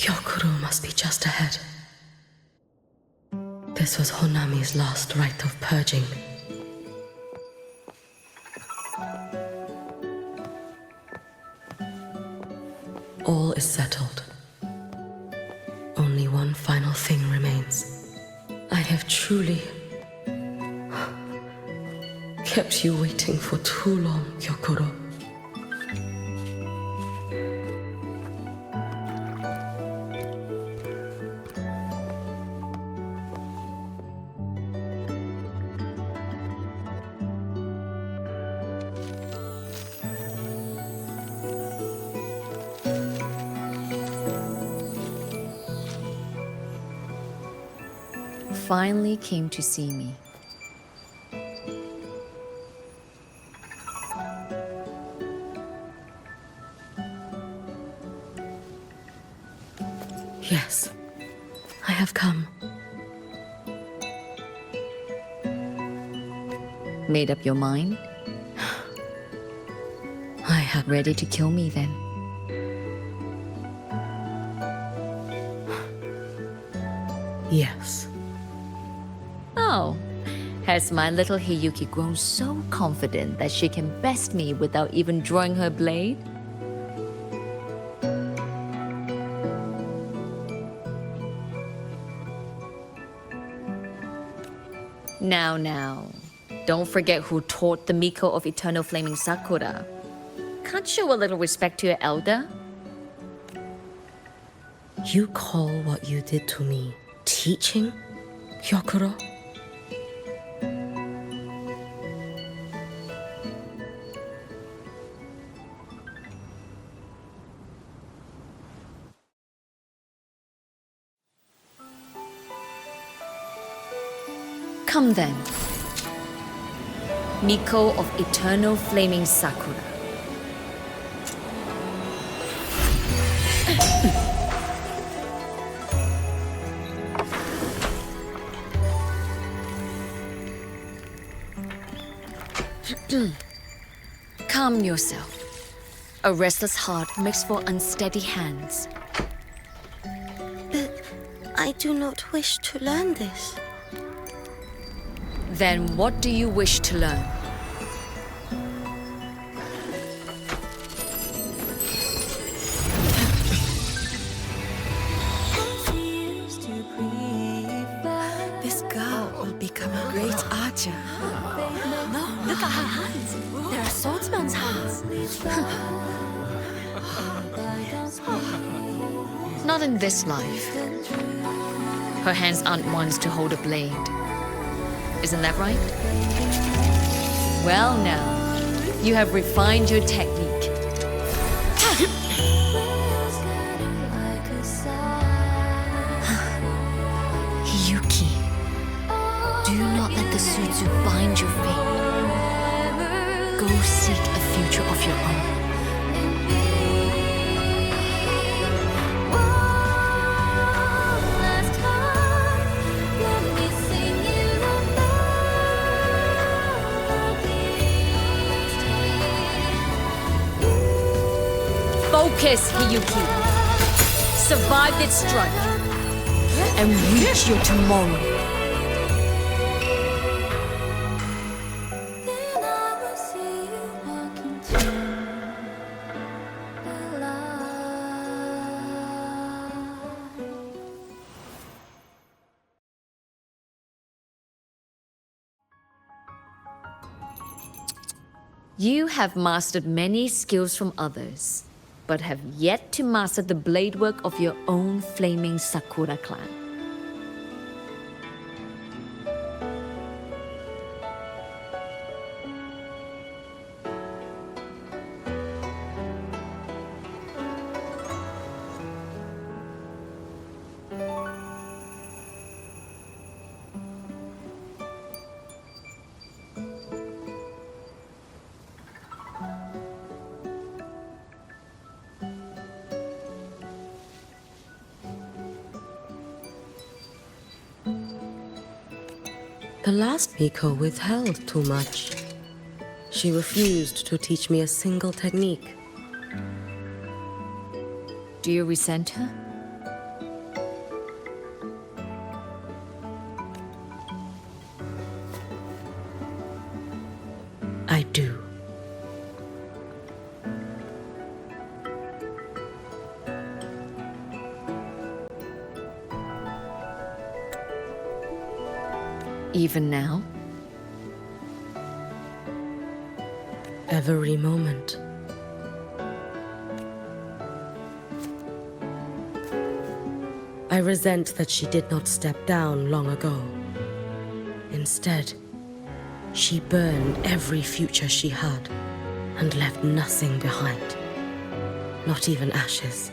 Hyokuro must be just ahead. This was Honami's last rite of purging. All is settled. Only one final thing remains. I have truly kept you waiting for too long, Hyokuro. Finally came to see me. Yes, I have come. Made up your mind? I have Ready to kill me then? Yes. Oh, has my little Hiyuki grown so confident that she can best me without even drawing her blade? Now, don't forget who taught the Miko of Eternal Flaming Sakura. Can't show a little respect to your elder? You call what you did to me teaching, Hyokuro? Come then. Miko of Eternal Flaming Sakura. Calm yourself. A restless heart makes for unsteady hands. But I do not wish to learn this. Then what do you wish to learn? This girl will become a great archer. No, look at her hands. There are swordsman's hands. Not in this life. Her hands aren't ones to hold a blade. Isn't that right? Well now, you have refined your technique. Hiyuki, do not let the Suzu bind your fate. Go seek a future of your own. Focus, Hiyuki. Survive this strike and reach your tomorrow. You have mastered many skills from others, but have yet to master the blade work of your own flaming Sakura clan. The last Miko withheld too much. She refused to teach me a single technique. Do you resent her? Even now? Every moment. I resent that she did not step down long ago. Instead, she burned every future she had and left nothing behind. Not even ashes.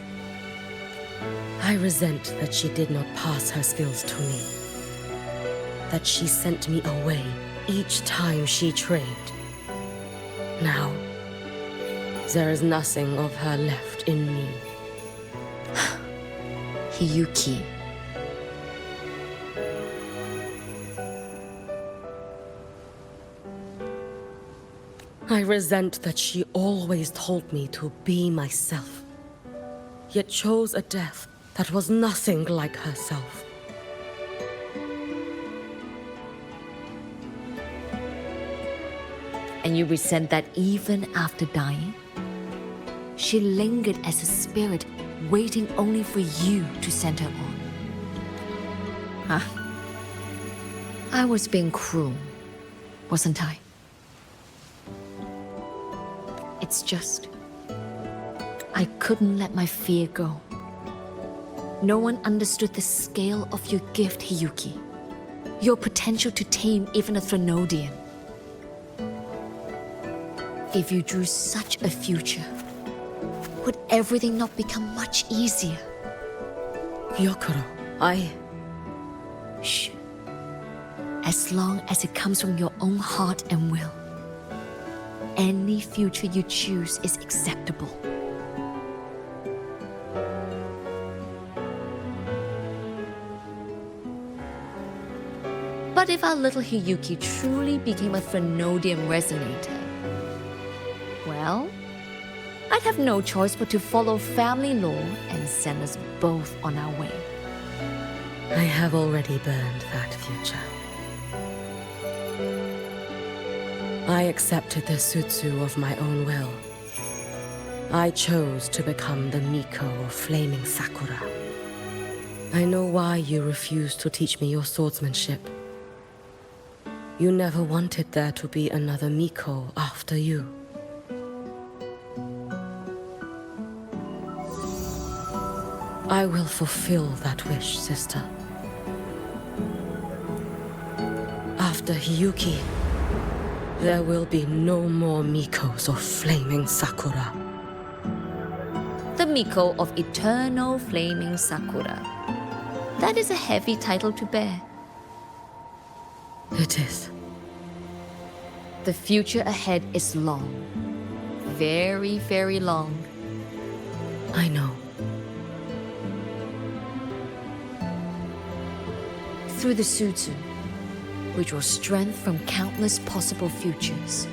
I resent that she did not pass her skills to me. That she sent me away each time she trained. Now, there is nothing of her left in me. Hiyuki. I resent that she always told me to be myself, yet chose a death that was nothing like herself. And you resent that even after dying? She lingered as a spirit, waiting only for you to send her on. Huh? I was being cruel, wasn't I? It's just, I couldn't let my fear go. No one understood the scale of your gift, Hiyuki. Your potential to tame even a Threnodian. If you drew such a future, would everything not become much easier? Gyokuro, Shh. As long as it comes from your own heart and will, any future you choose is acceptable. But if our little Hiyuki truly became a Threnodian resonator, well, I'd have no choice but to follow family law and send us both on our way. I have already burned that future. I accepted the Sutsu of my own will. I chose to become the Miko of Flaming Sakura. I know why you refused to teach me your swordsmanship. You never wanted there to be another Miko after you. I will fulfill that wish, sister. After Hiyuki, there will be no more Mikos of Flaming Sakura. The Miko of Eternal Flaming Sakura. That is a heavy title to bear. It is. The future ahead is long. Very, very long. I know. Through the Sutsu, we draw strength from countless possible futures.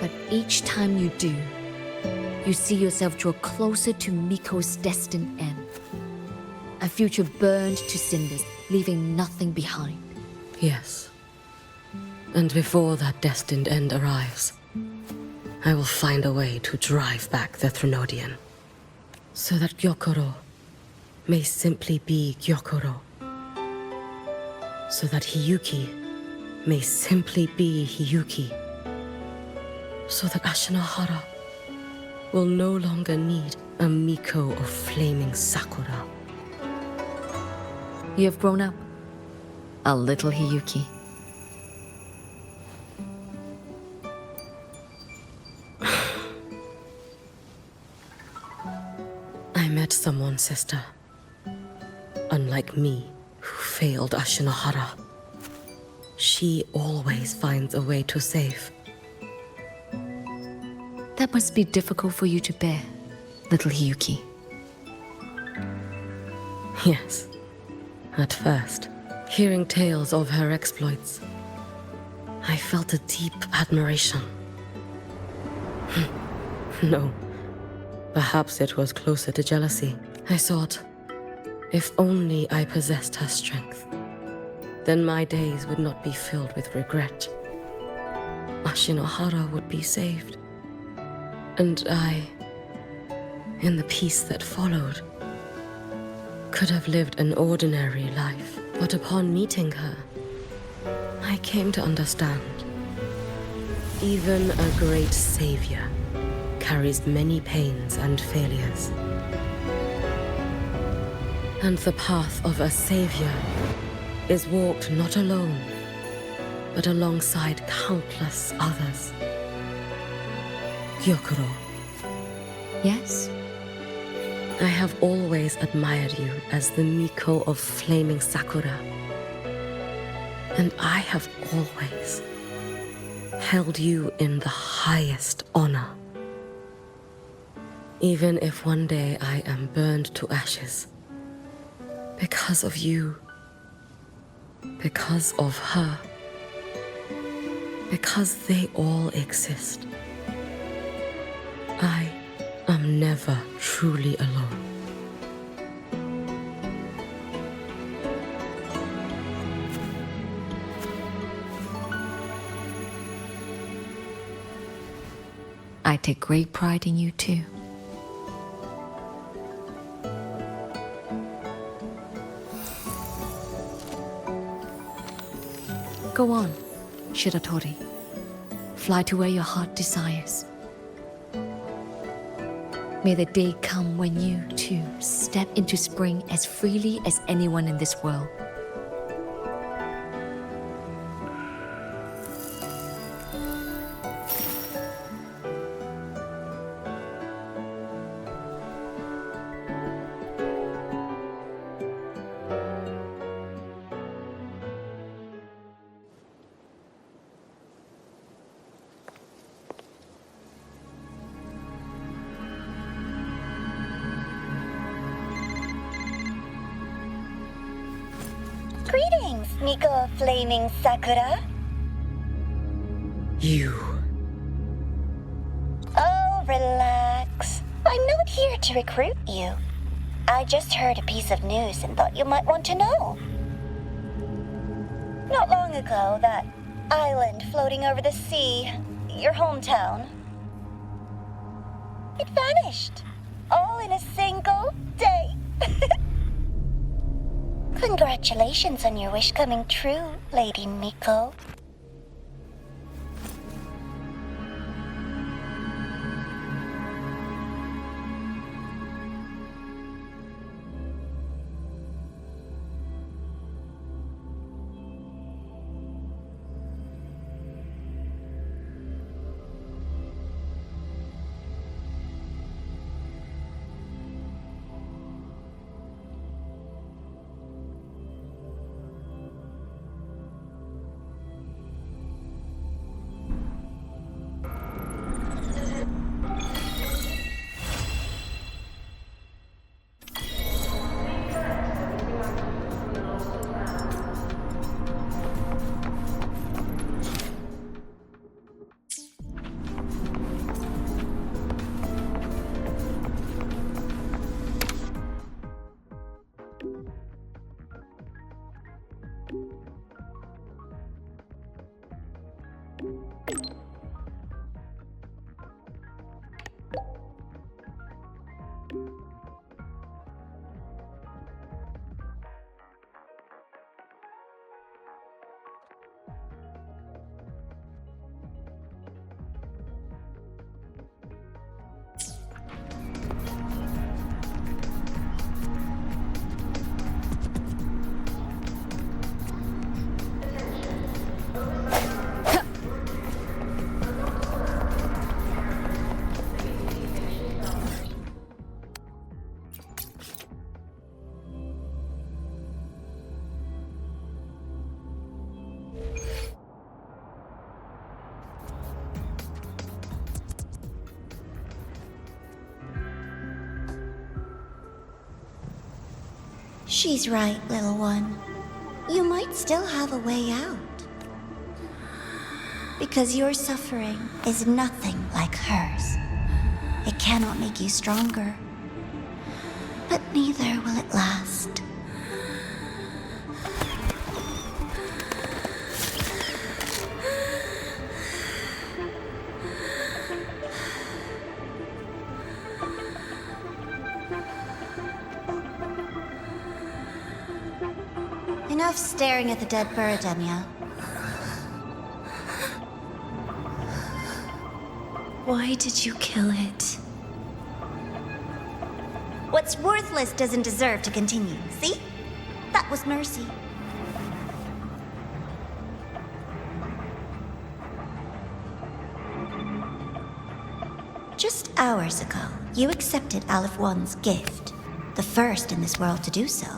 But each time you do, you see yourself draw closer to Miko's destined end. A future burned to cinders, leaving nothing behind. Yes. And before that destined end arrives, I will find a way to drive back the Threnodian, so that Gyokuro may simply be Gyokuro. So that Hiyuki may simply be Hiyuki. So that Ashinahara will no longer need a Miko of Flaming Sakura. You have grown up, a little Hiyuki. I met someone, sister. Unlike me, who failed Ashinahara. She always finds a way to save. That must be difficult for you to bear, little Hiyuki. Yes. At first, hearing tales of her exploits, I felt a deep admiration. No. Perhaps it was closer to jealousy. I thought, if only I possessed her strength, then my days would not be filled with regret. Ashinahara would be saved. And I, in the peace that followed, could have lived an ordinary life. But upon meeting her, I came to understand. Even a great savior carries many pains and failures. And the path of a savior is walked not alone, but alongside countless others. Gyokuro, Yes? I have always admired you as the Miko of flaming Sakura. And I have always held you in the highest honor. Even if one day I am burned to ashes, because of you, because of her, because they all exist, I am never truly alone. I take great pride in you too. Go on, Shiratori. Fly to where your heart desires. May the day come when you, too, step into spring as freely as anyone in this world. Greetings, Miko of Flaming Sakura. You. Oh, relax. I'm not here to recruit you. I just heard a piece of news and thought you might want to know. Not long ago, that island floating over the sea, your hometown, it vanished. All in a single day. Congratulations on your wish coming true, Lady Miko. She's right, little one. You might still have a way out. Because your suffering is nothing like hers. It cannot make you stronger. But neither will it last. Enough staring at the dead bird, Denia. Why did you kill it? What's worthless doesn't deserve to continue, see? That was mercy. Just hours ago, you accepted Aleph One's gift, the first in this world to do so.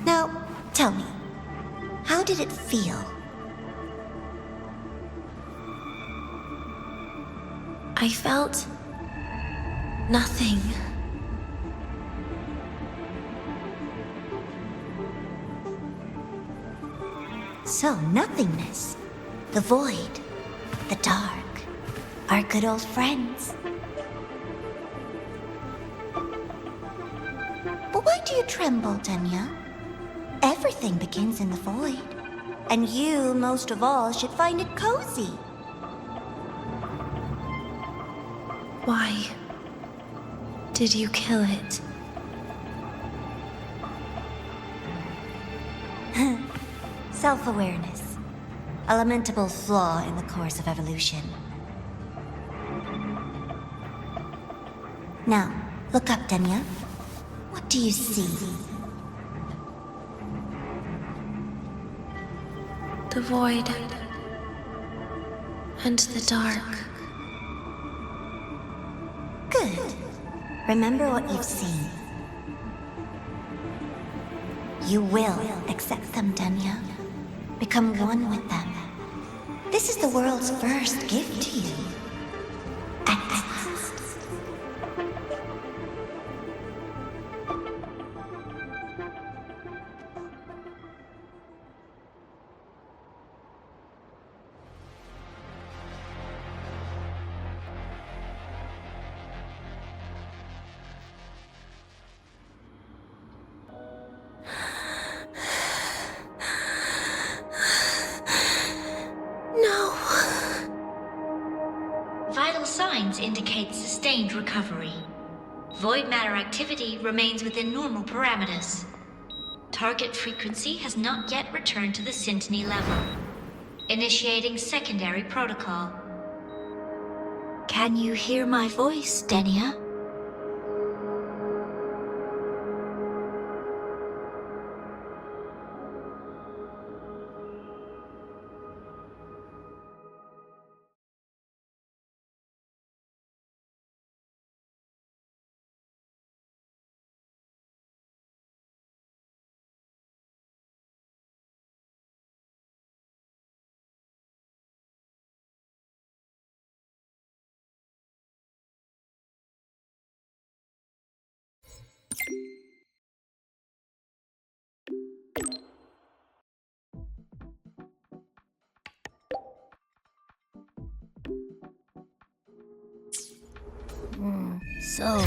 Now, tell me, how did it feel? I felt nothing. So, nothingness, the void, the dark, our good old friends. But why do you tremble, Denia? Everything begins in the void, and you, most of all, should find it cozy. Why did you kill it? Self-awareness. A lamentable flaw in the course of evolution. Now, look up, Denia. What do you see? The void and the dark. Good. Remember what you've seen. You will accept them, Denia. Become one with them. This is the world's first gift to you. At last. Vital signs indicate sustained recovery. Void matter activity remains within normal parameters. Target frequency has not yet returned to the Syntony level. Initiating secondary protocol. Can you hear my voice, Denia? So,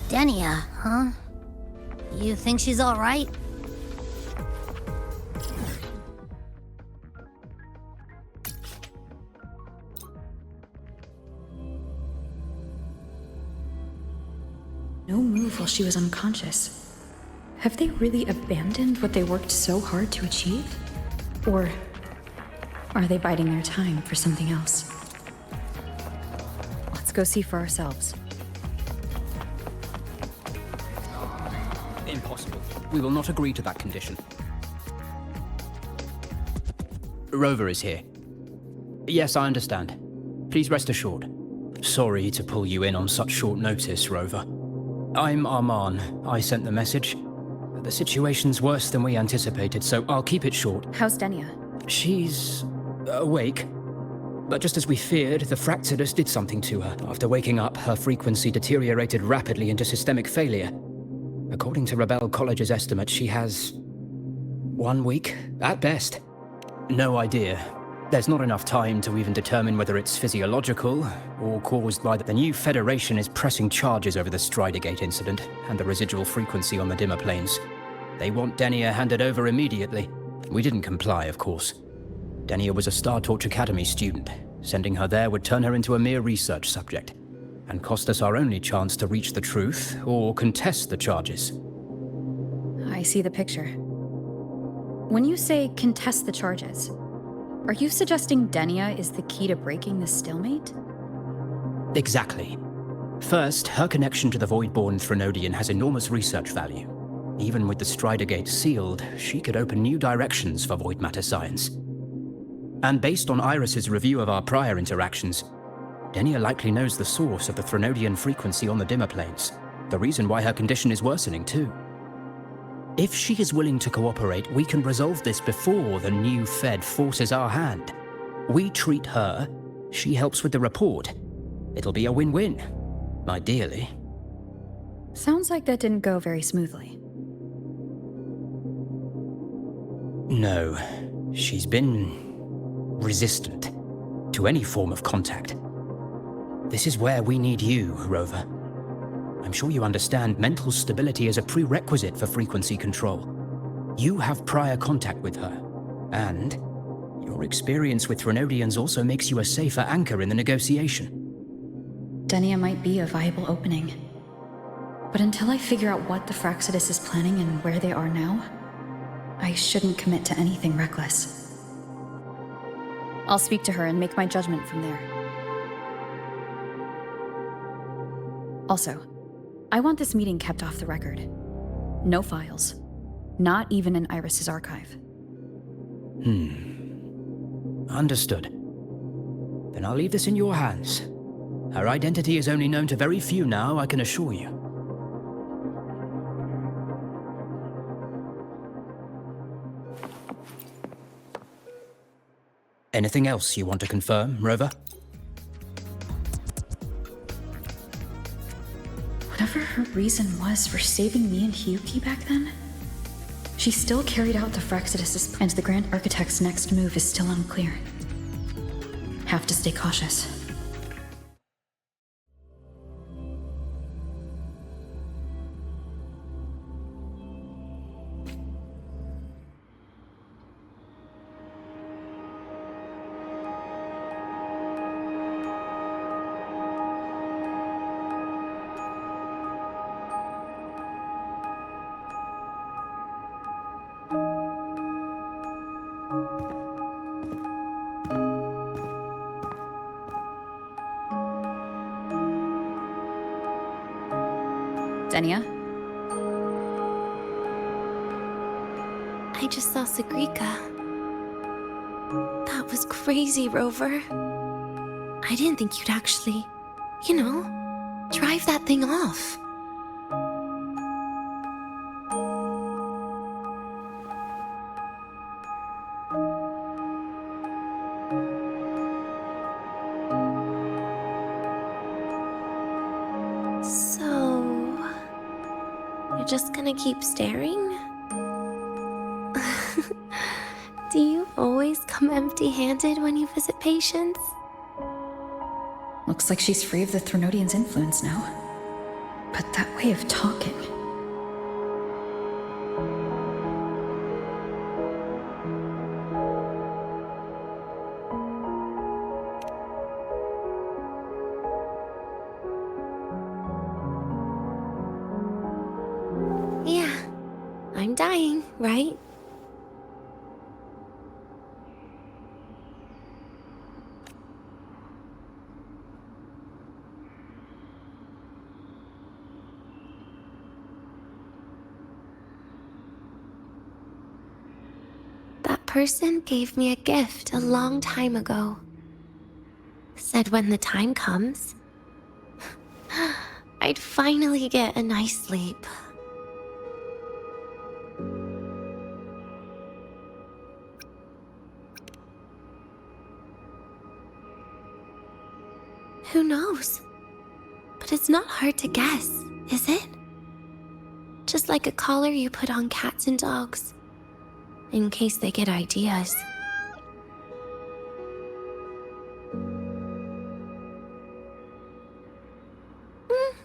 Denia, huh? You think she's all right? No move while she was unconscious. Have they really abandoned what they worked so hard to achieve? Or are they biding their time for something else? Let's go see for ourselves. Impossible. We will not agree to that condition. Rover is here. Yes, I understand. Please rest assured. Sorry to pull you in on such short notice, Rover. I'm Arman. I sent the message. The situation's worse than we anticipated, so I'll keep it short. How's Denia? She's awake. But just as we feared, the Fractidus did something to her. After waking up, her frequency deteriorated rapidly into systemic failure. According to Rebel College's estimate, she has 1 week, at best. No idea. There's not enough time to even determine whether it's physiological or caused by the new Federation is pressing charges over the Stridergate incident and the residual frequency on the dimmer planes. They want Denia handed over immediately. We didn't comply, of course. Denia was a Star Torch Academy student. Sending her there would turn her into a mere research subject and cost us our only chance to reach the truth or contest the charges. I see the picture. When you say contest the charges, are you suggesting Denia is the key to breaking the stalemate? Exactly. First, her connection to the Voidborn Threnodian has enormous research value. Even with the Strider Gate sealed, she could open new directions for void matter science. And based on Iris's review of our prior interactions, Denia likely knows the source of the Threnodian frequency on the dimmer planes, the reason why her condition is worsening too. If she is willing to cooperate, we can resolve this before the new Fed forces our hand. We treat her, she helps with the report. It'll be a win-win, ideally. Sounds like that didn't go very smoothly. No, she's been resistant to any form of contact. This is where we need you, Rover. I'm sure you understand mental stability is a prerequisite for frequency control. You have prior contact with her, and your experience with Threnodians also makes you a safer anchor in the negotiation. Denia might be a viable opening. But until I figure out what the Fractsidus is planning and where they are now, I shouldn't commit to anything reckless. I'll speak to her and make my judgment from there. Also, I want this meeting kept off the record. No files. Not even in Iris's archive. Understood. Then I'll leave this in your hands. Her identity is only known to very few now, I can assure you. Anything else you want to confirm, Rover? Whatever her reason was for saving me and Hyuki back then, she still carried out the Fractsidus, and the Grand Architect's next move is still unclear. Have to stay cautious. Denia? I just saw Segrika. That was crazy, Rover. I didn't think you'd actually, drive that thing off. Just gonna keep staring? Do you always come empty-handed when you visit patients? Looks like she's free of the Threnodian's influence now. But that way of talking... I'm dying, right? That person gave me a gift a long time ago. Said when the time comes, I'd finally get a nice sleep. Who knows? But it's not hard to guess, is it? Just like a collar you put on cats and dogs, in case they get ideas.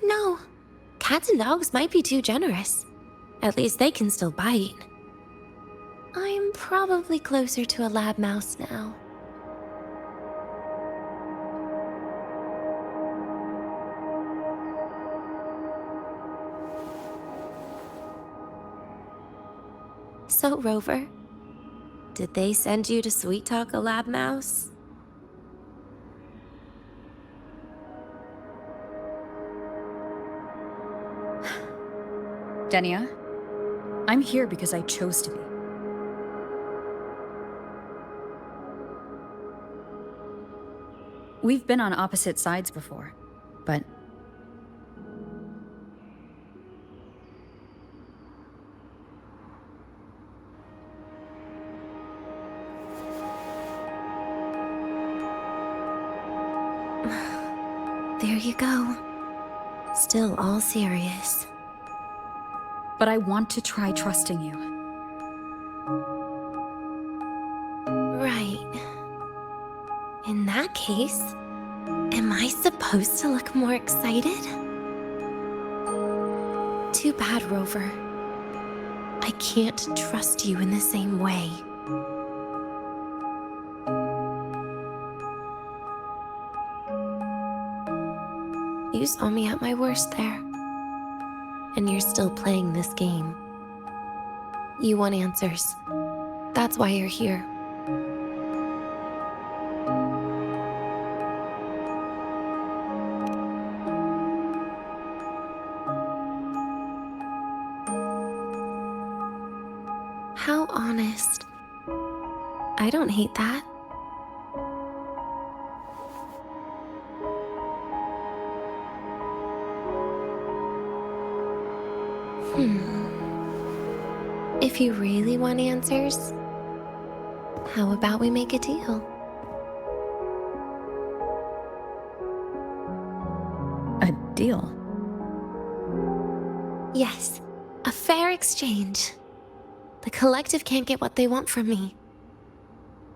No. Cats and dogs might be too generous. At least they can still bite. I'm probably closer to a lab mouse now. So, Rover, did they send you to sweet talk a lab mouse? Denia, I'm here because I chose to be. We've been on opposite sides before, but... There you go. Still all serious. But I want to try trusting you. Right. In that case, am I supposed to look more excited? Too bad, Rover. I can't trust you in the same way. You saw me at my worst there. And you're still playing this game. You want answers. That's why you're here. How honest. I don't hate that. If you really want answers, how about we make a deal? A deal? Yes, a fair exchange. The collective can't get what they want from me.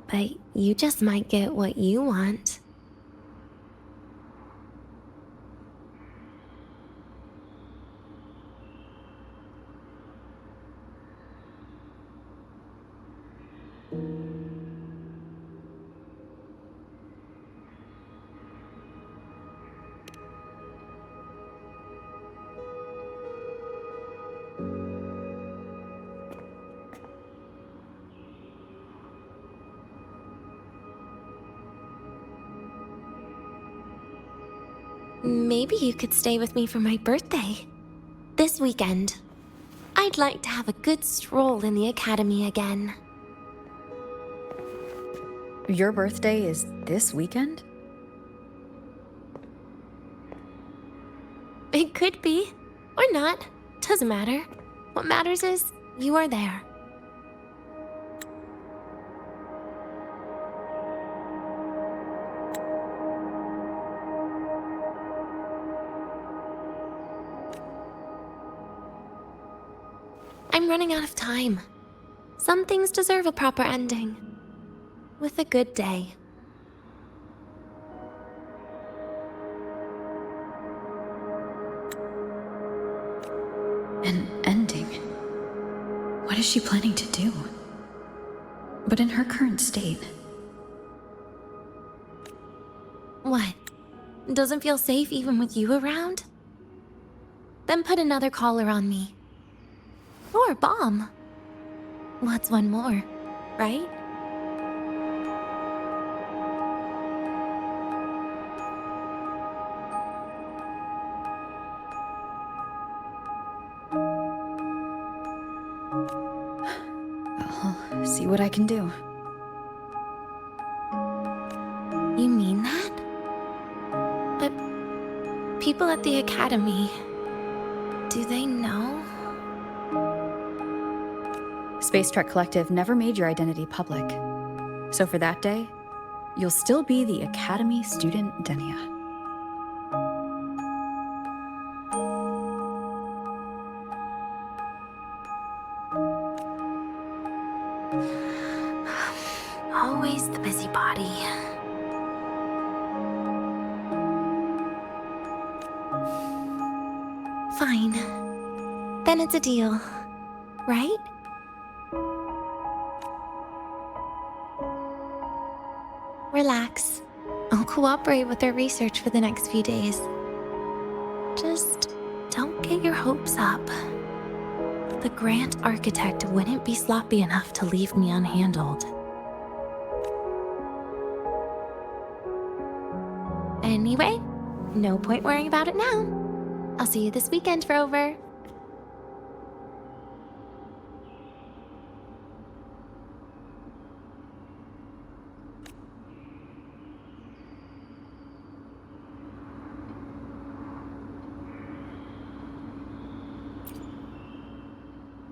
But you just might get what you want. Maybe you could stay with me for my birthday. This weekend. I'd like to have a good stroll in the academy again. Your birthday is this weekend? It could be, or not. Doesn't matter. What matters is, you are there. I'm running out of time. Some things deserve a proper ending. With a good day. An ending? What is she planning to do? But in her current state... What? Doesn't feel safe even with you around? Then put another collar on me. Or a bomb. What's one more, right? I'll see what I can do. You mean that? But people at the academy, do they know? Space Trek Collective never made your identity public. So for that day, you'll still be the Academy student Denia. Always the busybody. Fine. Then it's a deal, right? Relax. I'll cooperate with their research for the next few days. Just don't get your hopes up. The Grand Architect wouldn't be sloppy enough to leave me unhandled. Anyway, no point worrying about it now. I'll see you this weekend, Rover.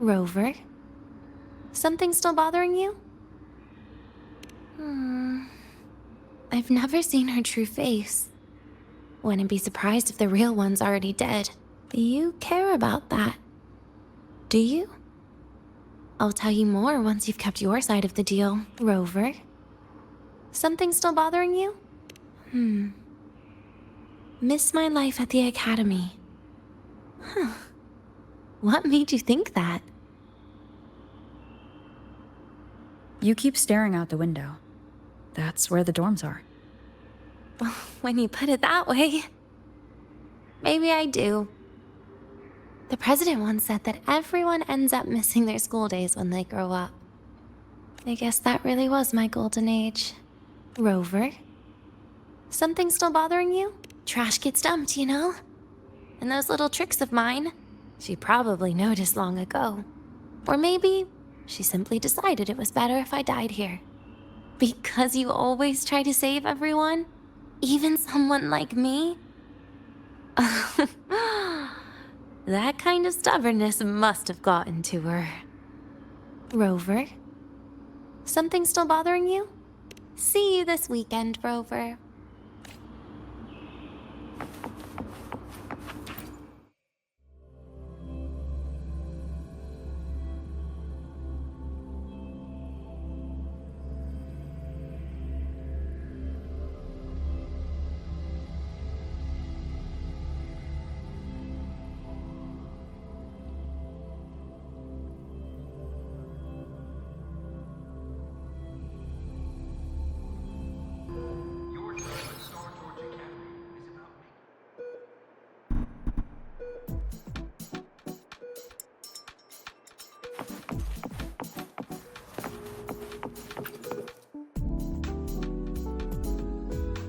Rover? Something still bothering you? I've never seen her true face. Wouldn't be surprised if the real one's already dead. You care about that, do you? I'll tell you more once you've kept your side of the deal, Rover. Something still bothering you? Miss my life at the academy. Huh. What made you think that? You keep staring out the window. That's where the dorms are. When you put it that way, maybe I do. The president once said that everyone ends up missing their school days when they grow up. I guess that really was my golden age. Rover? Something still bothering you? Trash gets dumped, you know? And those little tricks of mine, she probably noticed long ago. Or maybe she simply decided it was better if I died here. Because you always try to save everyone? Even someone like me? That kind of stubbornness must have gotten to her. Rover? Something still bothering you? See you this weekend, Rover.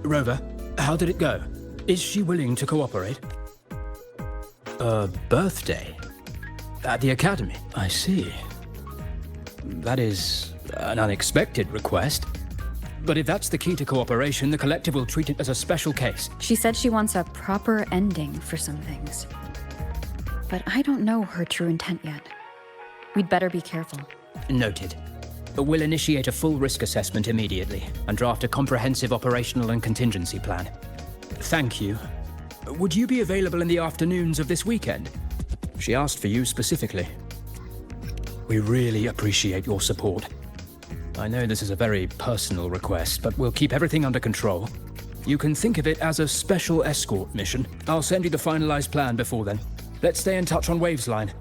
Rover, how did it go? Is she willing to cooperate? A birthday? At the academy? I see. That is an unexpected request. But if that's the key to cooperation, the collective will treat it as a special case. She said she wants a proper ending for some things. But I don't know her true intent yet. We'd better be careful. Noted. We'll initiate a full risk assessment immediately and draft a comprehensive operational and contingency plan. Thank you. Would you be available in the afternoons of this weekend? She asked for you specifically. We really appreciate your support. I know this is a very personal request, but we'll keep everything under control. You can think of it as a special escort mission. I'll send you the finalized plan before then. Let's stay in touch on Waves Line.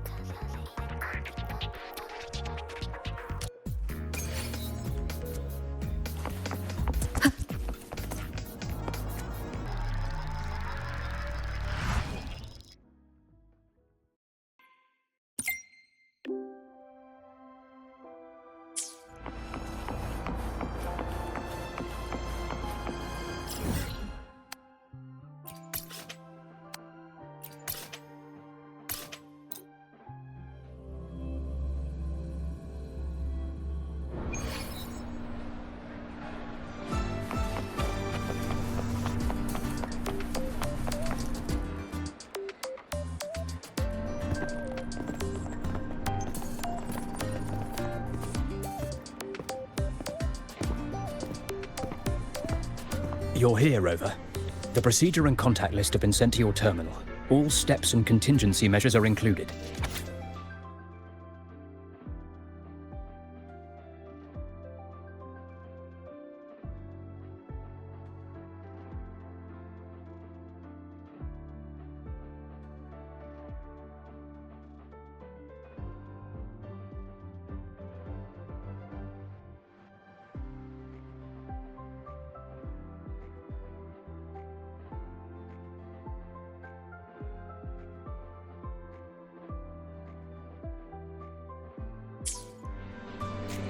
You're here, Rover. The procedure and contact list have been sent to your terminal. All steps and contingency measures are included.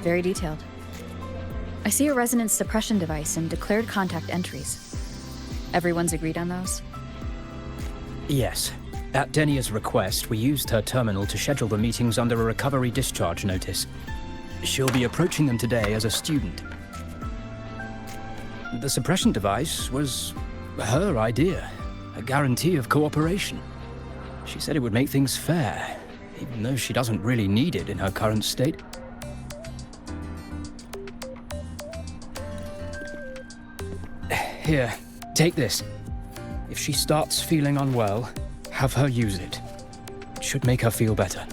Very detailed. I see a resonance suppression device and declared contact entries. Everyone's agreed on those? Yes. At Denia's request, we used her terminal to schedule the meetings under a recovery discharge notice. She'll be approaching them today as a student. The suppression device was her idea, a guarantee of cooperation. She said it would make things fair, even though she doesn't really need it in her current state. Here, take this. If she starts feeling unwell, have her use it. It should make her feel better.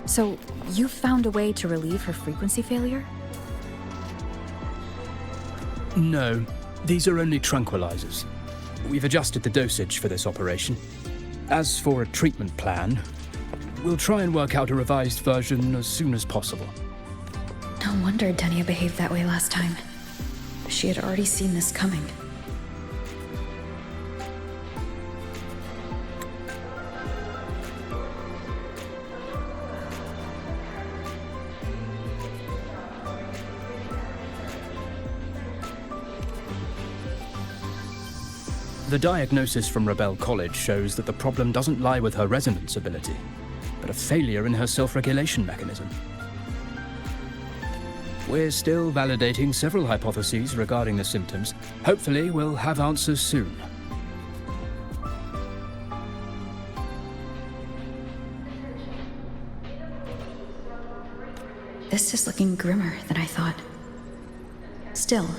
So, you found a way to relieve her frequency failure? No, these are only tranquilizers. We've adjusted the dosage for this operation. As for a treatment plan, we'll try and work out a revised version as soon as possible. No wonder Denia behaved that way last time. She had already seen this coming. The diagnosis from Rebel College shows that the problem doesn't lie with her resonance ability, but a failure in her self-regulation mechanism. We're still validating several hypotheses regarding the symptoms. Hopefully, we'll have answers soon. This is looking grimmer than I thought. Still,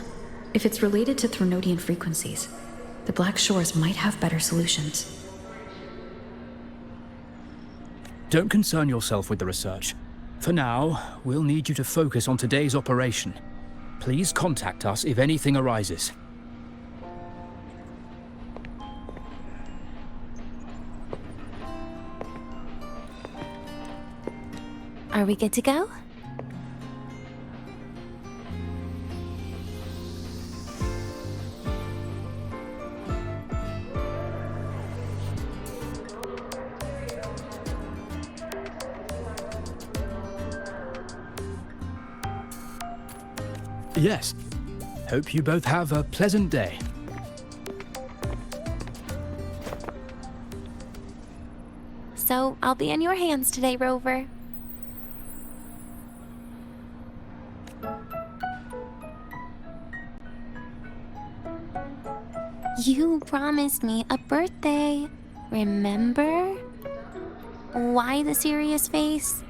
if it's related to Threnodian frequencies, the Black Shores might have better solutions. Don't concern yourself with the research. For now, we'll need you to focus on today's operation. Please contact us if anything arises. Are we good to go? Yes. Hope you both have a pleasant day. So, I'll be in your hands today, Rover. You promised me a birthday, remember? Why the serious face?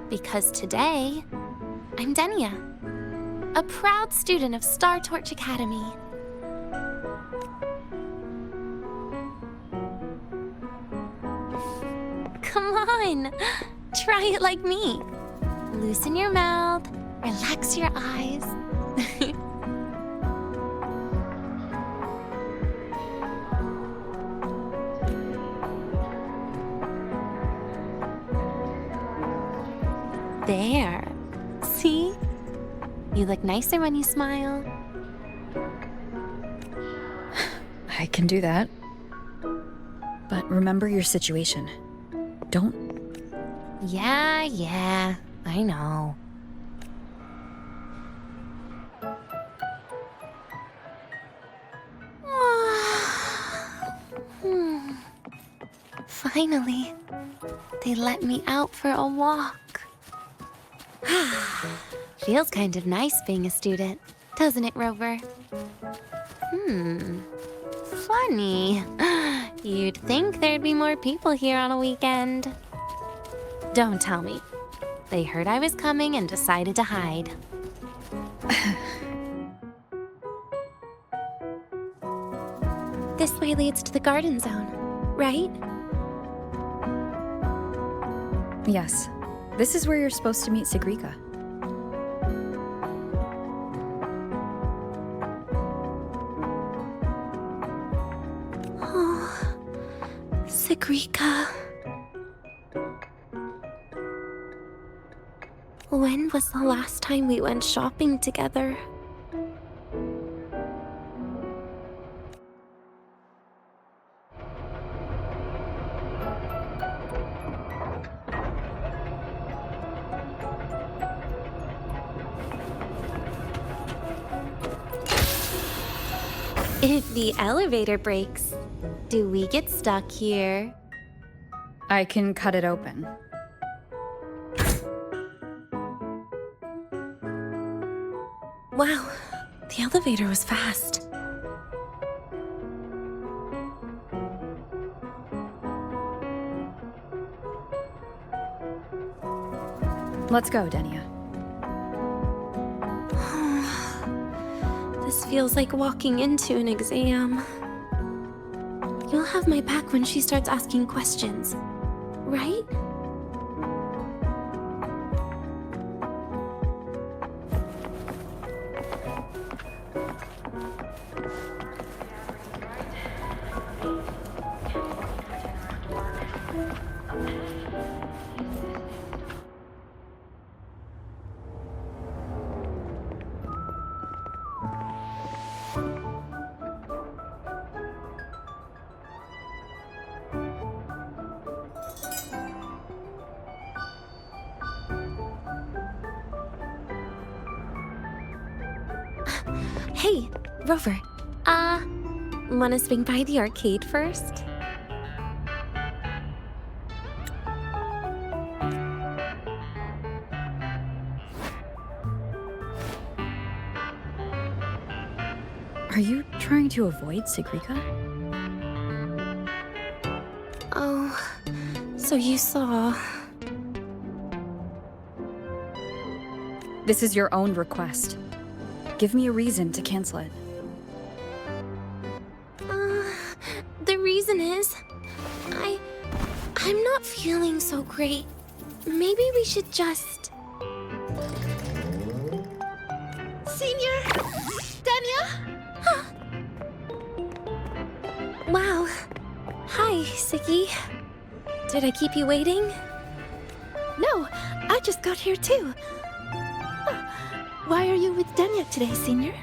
Because today, I'm Denia, a proud student of Star Torch Academy. Come on, try it like me. Loosen your mouth, relax your eyes. There. See? You look nicer when you smile. I can do that. But remember your situation. Don't... Yeah, I know. Finally, they let me out for a walk. Feels kind of nice being a student, doesn't it, Rover? Funny. You'd think there'd be more people here on a weekend. Don't tell me. They heard I was coming and decided to hide. This way leads to the garden zone, right? Yes. This is where you're supposed to meet Segrika. Oh, Segrika. When was the last time we went shopping together? If the elevator breaks, do we get stuck here? I can cut it open. Wow, the elevator was fast. Let's go, Denia. This feels like walking into an exam. You'll have my back when she starts asking questions, right? Hey, Rover. Wanna swing by the arcade first? Are you trying to avoid Sigrika? Oh, so you saw... This is your own request. Give me a reason to cancel it. The reason is... I'm not feeling so great. Maybe we should just... Senior! Denia! Wow. Hi, Siggy. Did I keep you waiting? No, I just got here too. Why are you with Denia today, Senior?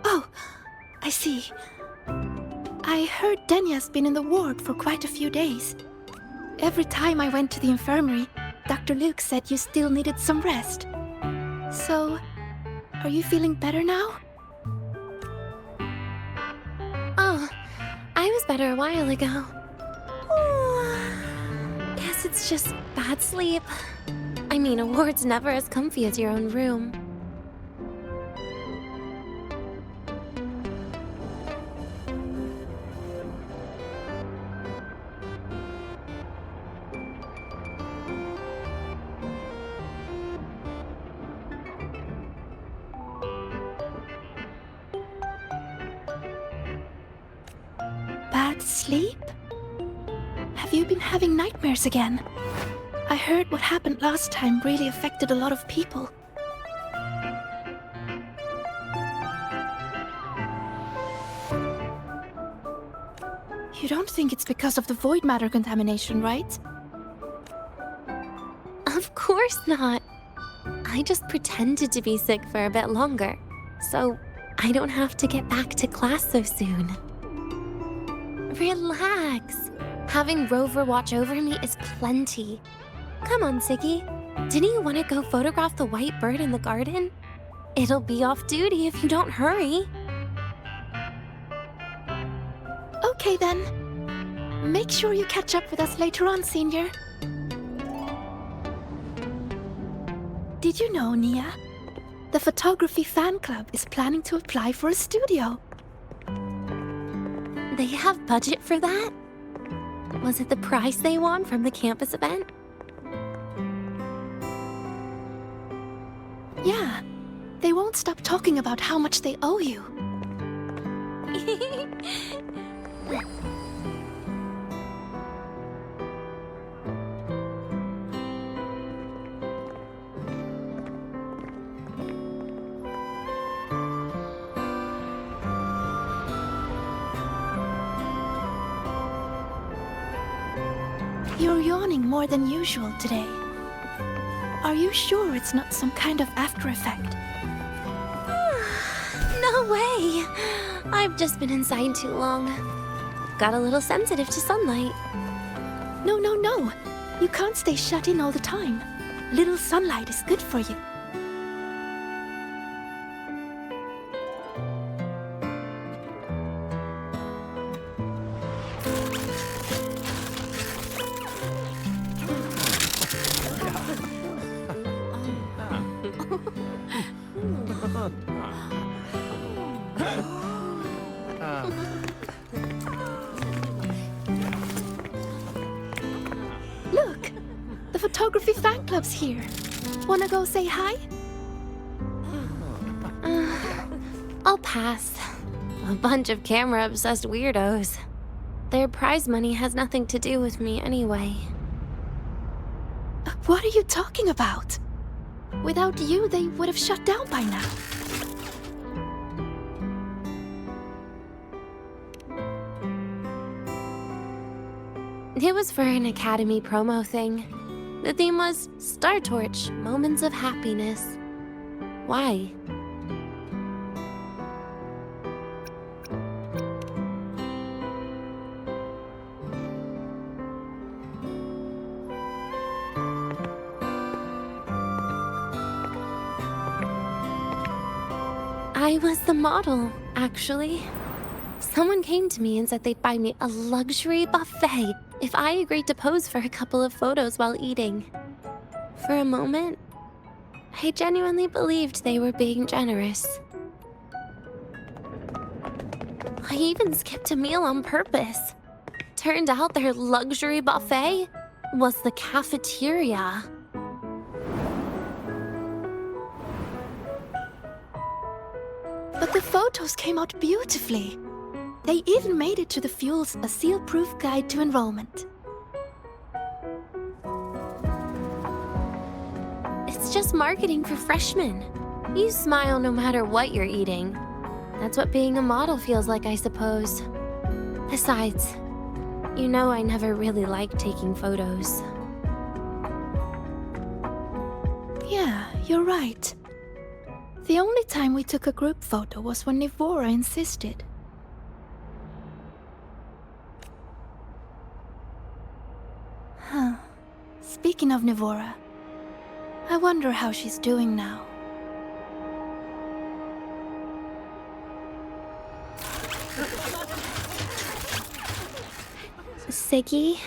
Oh, I see. I heard Denia's been in the ward for quite a few days. Every time I went to the infirmary, Dr. Luke said you still needed some rest. So, are you feeling better now? Oh, I was better a while ago. Guess it's just bad sleep. I mean, a ward's never as comfy as your own room. Bad sleep? Have you been having nightmares again? I heard what happened last time really affected a lot of people. You don't think it's because of the void matter contamination, right? Of course not. I just pretended to be sick for a bit longer, so I don't have to get back to class so soon. Relax. Having Rover watch over me is plenty. Come on, Siggy. Didn't you want to go photograph the white bird in the garden? It'll be off duty if you don't hurry. Okay then. Make sure you catch up with us later on, Senior. Did you know, Nia? The photography fan club is planning to apply for a studio. They have budget for that? Was it the prize they won from the campus event? Yeah. They won't stop talking about how much they owe you. You're yawning more than usual today. Are you sure it's not some kind of after effect? No way! I've just been inside too long. Got a little sensitive to sunlight. No. You can't stay shut in all the time. Little sunlight is good for you. photography fan club's here. Wanna go say hi? I'll pass. A bunch of camera-obsessed weirdos. Their prize money has nothing to do with me anyway. What are you talking about? Without you, they would have shut down by now. It was for an Academy promo thing. The theme was Star Torch, Moments of Happiness. Why? I was the model, actually. Someone came to me and said they'd buy me a luxury buffet if I agreed to pose for a couple of photos while eating. For a moment, I genuinely believed they were being generous. I even skipped a meal on purpose. Turned out their luxury buffet was the cafeteria. But the photos came out beautifully. They even made it to the Fuel's A Seal-Proof Guide to Enrollment. It's just marketing for freshmen. You smile no matter what you're eating. That's what being a model feels like, I suppose. Besides, you know I never really liked taking photos. Yeah, you're right. The only time we took a group photo was when Nivora insisted. Huh. Speaking of Nivora, I wonder how she's doing now. Segue?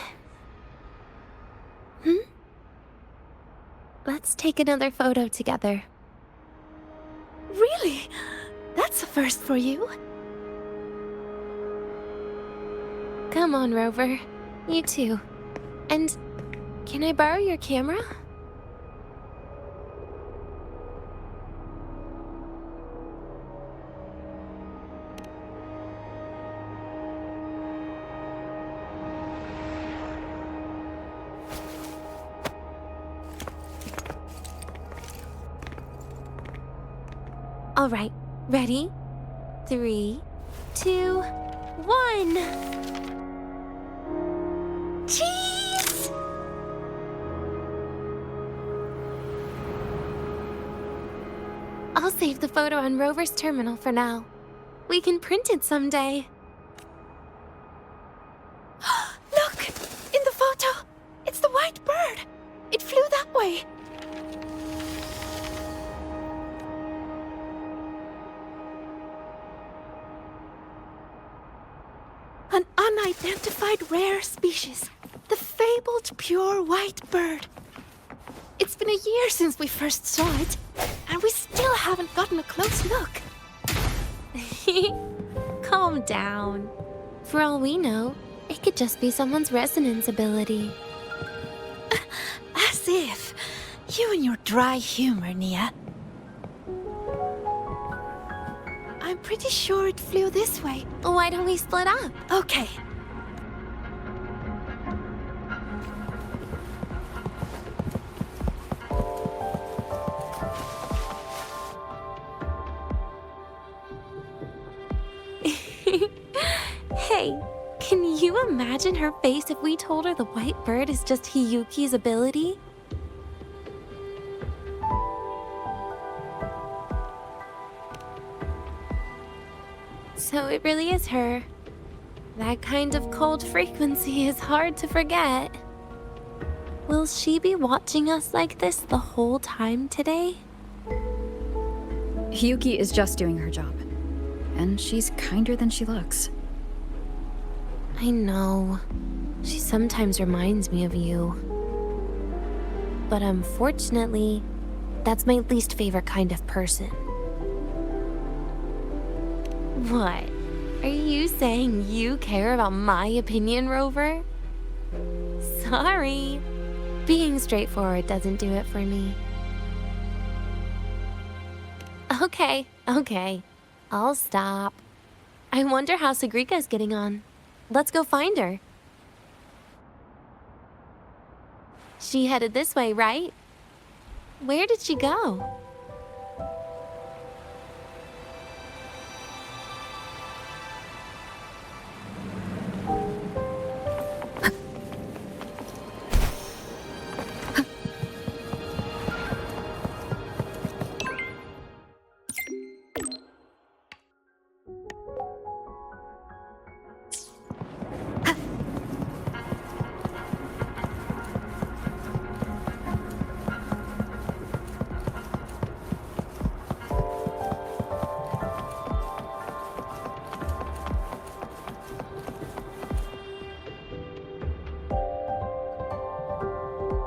Let's take another photo together. Really? That's a first for you. Come on, Rover. You too. And can I borrow your camera? All right, ready? 3, 2, 1. Cheese! I'll save the photo on Rover's terminal for now. We can print it someday. Look! In the photo! It's the white bird! It flew that way! An unidentified rare species. The fabled pure white bird. It's been a year since we first saw it, and we still haven't gotten a close look. Calm down. For all we know, it could just be someone's resonance ability. As if. You and your dry humor, Nia. I'm pretty sure it flew this way. Why don't we split up? Okay. Hey, can you imagine her face if we told her the white bird is just Hiyuki's ability? So it really is her. That kind of cold frequency is hard to forget. Will she be watching us like this the whole time today? Hiyuki is just doing her job. And she's kinder than she looks. I know. She sometimes reminds me of you. But unfortunately, that's my least favorite kind of person. What? Are you saying you care about my opinion, Rover? Sorry. Being straightforward doesn't do it for me. Okay. I'll stop. I wonder how Sagrika's getting on. Let's go find her. She headed this way, right? Where did she go?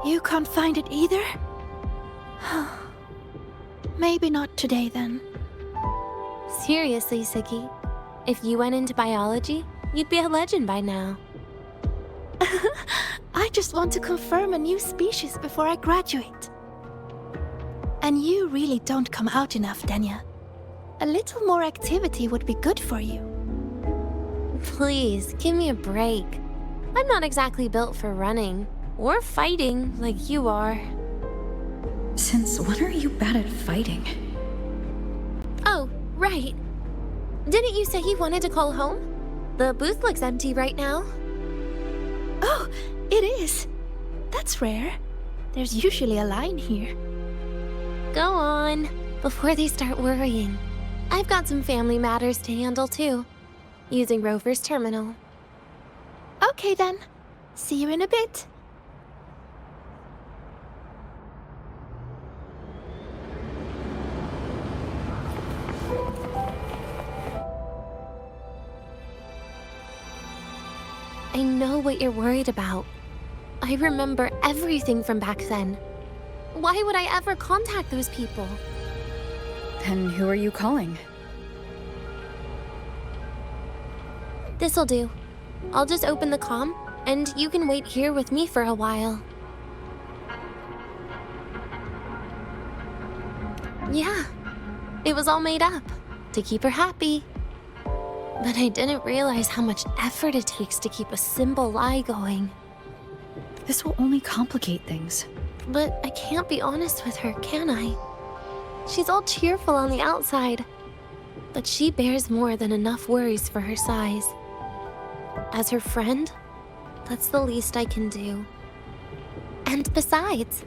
You can't find it either? Maybe not today then. Seriously, Siggy. If you went into biology, you'd be a legend by now. I just want to confirm a new species before I graduate. And you really don't come out enough, Denia. A little more activity would be good for you. Please, give me a break. I'm not exactly built for running or fighting like you are. Since when are you bad at fighting? Oh, right. Didn't you say you wanted to call home? The booth looks empty right now. Oh, it is. That's rare. There's usually a line here. Go on, before they start worrying. I've got some family matters to handle too, using Rover's terminal. Okay then. See you in a bit. I know what you're worried about. I remember everything from back then. Why would I ever contact those people? Then who are you calling? This'll do. I'll just open the comm, and you can wait here with me for a while. Yeah, it was all made up, to keep her happy. But I didn't realize how much effort it takes to keep a simple lie going. This will only complicate things. But I can't be honest with her, can I? She's all cheerful on the outside, but she bears more than enough worries for her size. As her friend, that's the least I can do. And besides,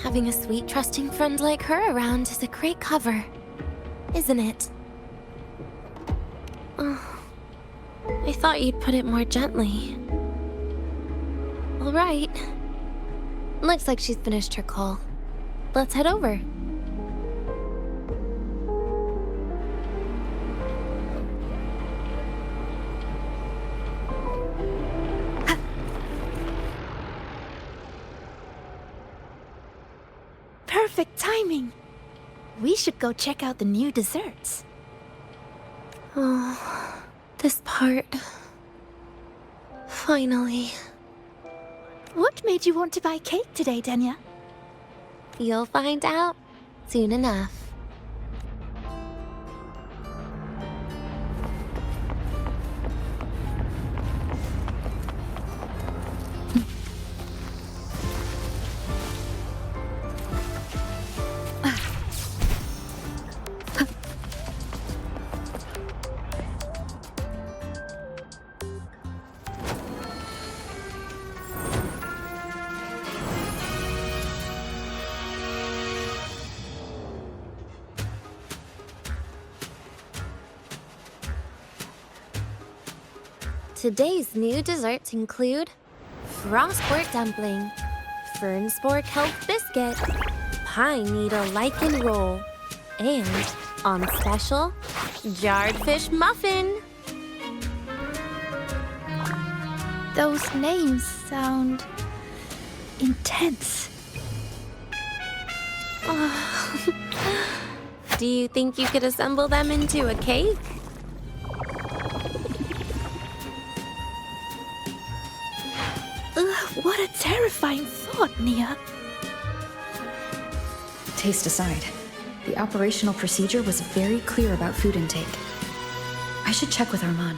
having a sweet, trusting friend like her around is a great cover, isn't it? Oh, I thought you'd put it more gently. All right. Looks like she's finished her call. Let's head over. Perfect timing. We should go check out the new desserts. Oh, this part. Finally. What made you want to buy cake today, Denia? You'll find out soon enough. Today's new desserts include Frostwort Dumpling, Fernspore Kelp Biscuit, Pine Needle Lichen Roll, and, on special, Jarred Fish Muffin. Those names sound intense. Do you think you could assemble them into a cake? Ugh, what a terrifying thought, Nia. Taste aside, the operational procedure was very clear about food intake. I should check with Arman.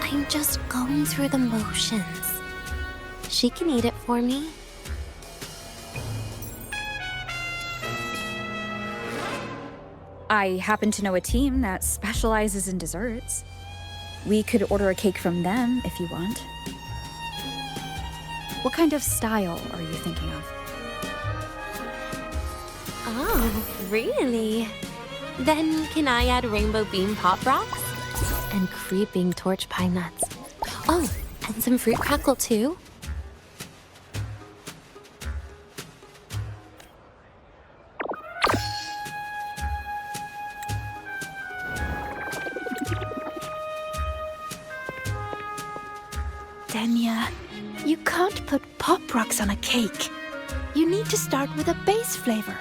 I'm just going through the motions. She can eat it for me. I happen to know a team that specializes in desserts. We could order a cake from them if you want. What kind of style are you thinking of? Oh, really? Then can I add rainbow bean pop rocks? And creeping torch pine nuts. Oh, and some fruit crackle too? Denia, you can't put pop rocks on a cake. You need to start with a base flavor.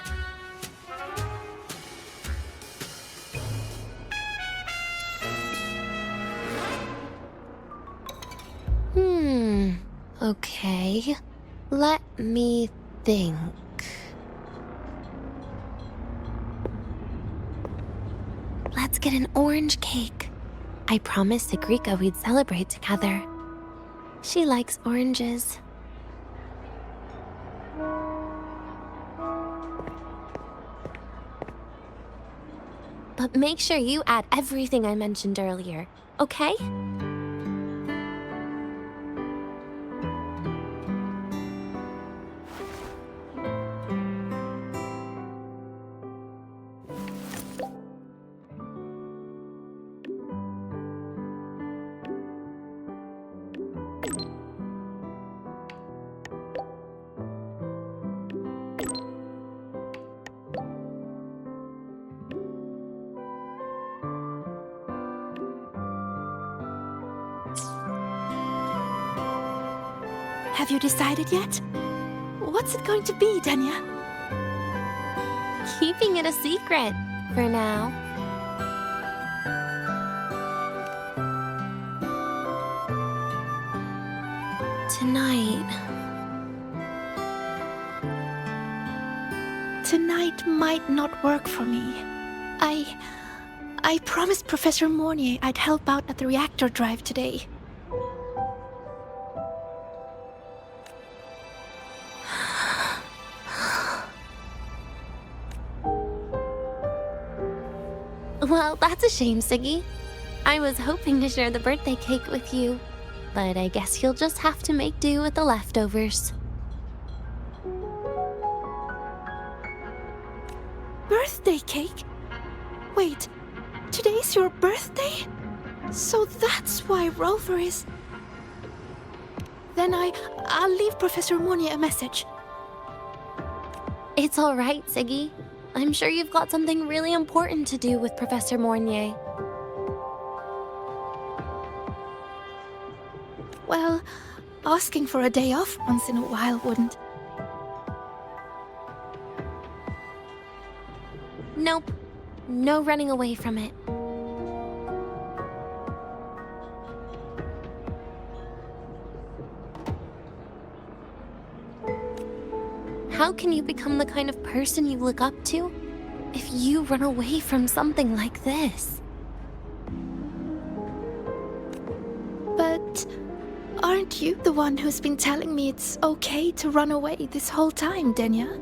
Okay. Let me think. Let's get an orange cake. I promised Segrika we'd celebrate together. She likes oranges. But make sure you add everything I mentioned earlier, okay? Have you decided yet? What's it going to be, Denia? Keeping it a secret for now. Tonight might not work for me. I promised Professor Mornier I'd help out at the reactor drive today. Well, that's a shame, Siggy. I was hoping to share the birthday cake with you, but I guess you'll just have to make do with the leftovers. Birthday cake? Wait, today's your birthday? So that's why Rover is... Then I'll leave Professor Mornier a message. It's all right, Siggy. I'm sure you've got something really important to do with Professor Mornier. Well, asking for a day off once in a while wouldn't. Nope. No running away from it. How can you become the kind of person you look up to if you run away from something like this? But aren't you the one who's been telling me it's okay to run away this whole time, Denia?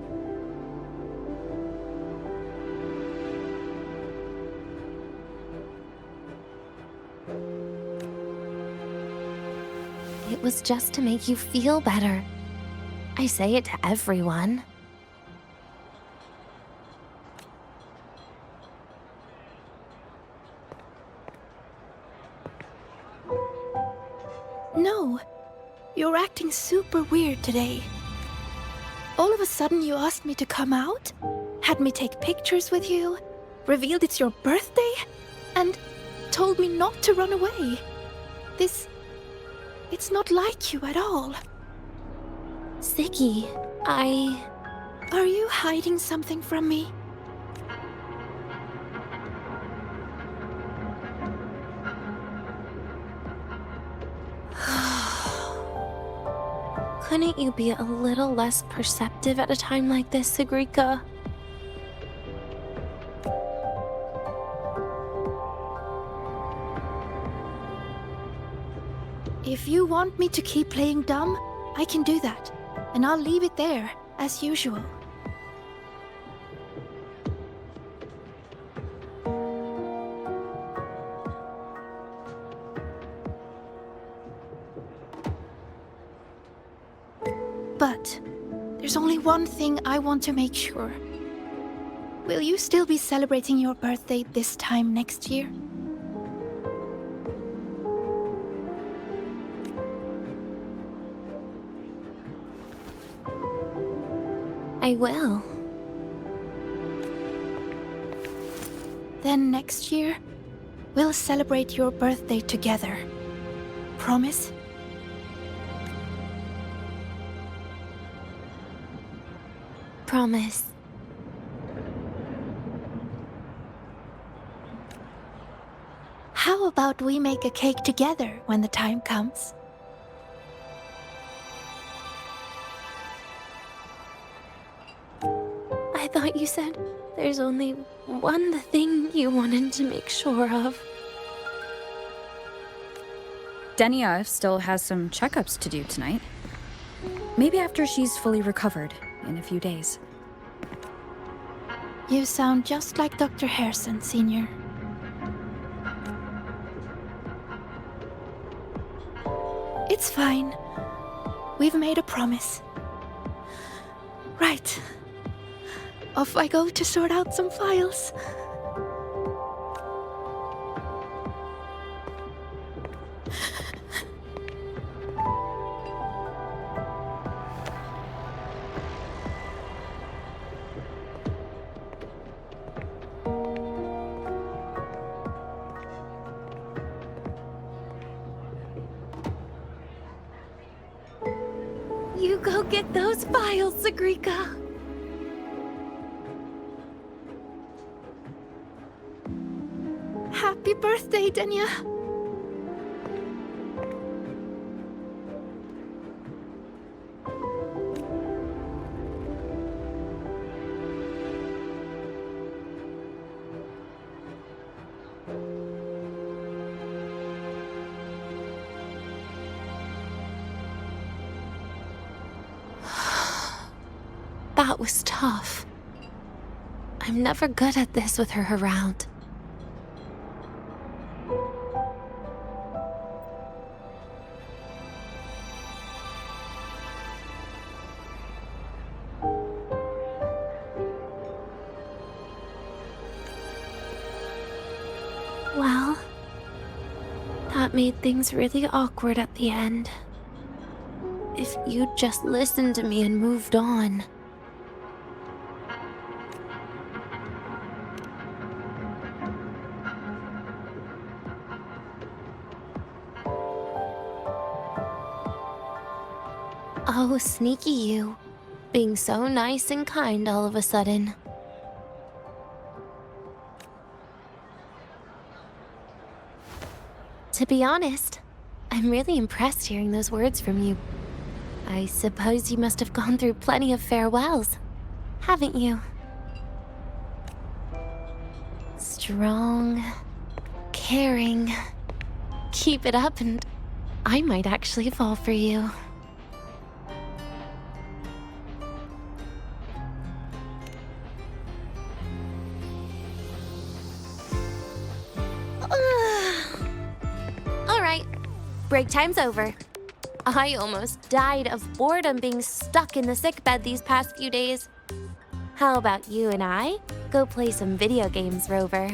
It was just to make you feel better. I say it to everyone. No, you're acting super weird today. All of a sudden you asked me to come out, had me take pictures with you, revealed it's your birthday, and told me not to run away. It's not like you at all. Ziggy, Are you hiding something from me? Couldn't you be a little less perceptive at a time like this, Sigrika? If you want me to keep playing dumb, I can do that. And I'll leave it there, as usual. But there's only one thing I want to make sure. Will you still be celebrating your birthday this time next year? I will. Then next year, we'll celebrate your birthday together. Promise? Promise. How about we make a cake together when the time comes? I thought you said there's only one thing you wanted to make sure of. Denia still has some checkups to do tonight. Maybe after she's fully recovered in a few days. You sound just like Dr. Harrison, Senior. It's fine. We've made a promise. Right. Off I go to sort out some files. You go get those files, Sigrika. Happy birthday, Denia. That was tough. I'm never good at this with her around. Well, that made things really awkward at the end. If you'd just listened to me and moved on. Oh, sneaky you. Being so nice and kind all of a sudden. To be honest, I'm really impressed hearing those words from you. I suppose you must have gone through plenty of farewells, haven't you? Strong, caring. Keep it up and I might actually fall for you. Alright, break time's over. I almost died of boredom being stuck in the sickbed these past few days. How about you and I go play some video games, Rover?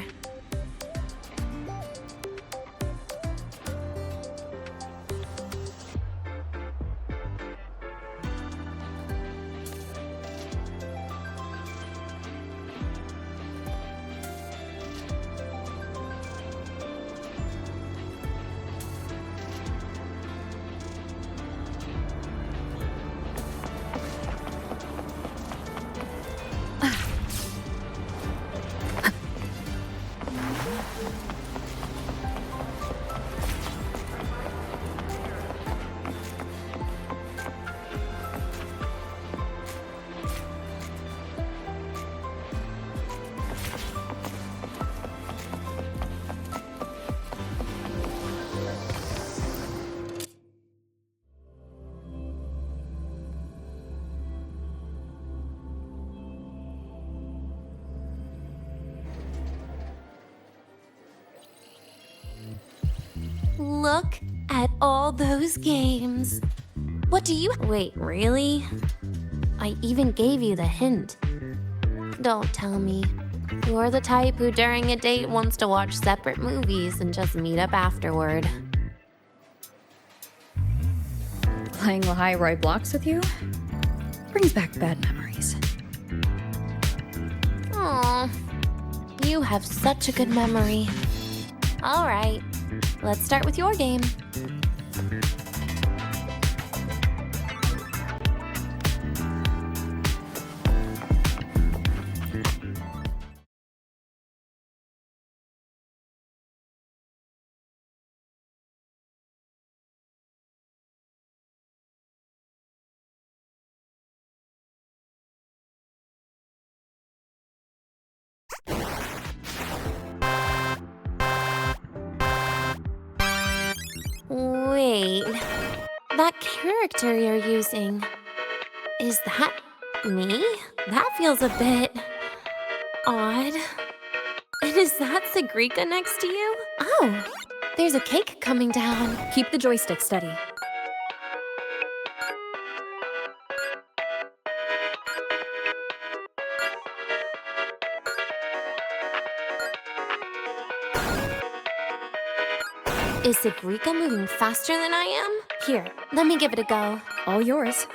Look at all those games. What do you... Wait, really? I even gave you the hint. Don't tell me. You're the type who during a date wants to watch separate movies and just meet up afterward. Playing Lahai blocks with you? Brings back bad memories. Aw, you have such a good memory. All right, let's start with your game. Wait, that character you're using, is that me? That feels a bit odd. And is that Segrika next to you? Oh, there's a cake coming down. Keep the joystick steady. Is Segrika moving faster than I am? Here, let me give it a go. All yours.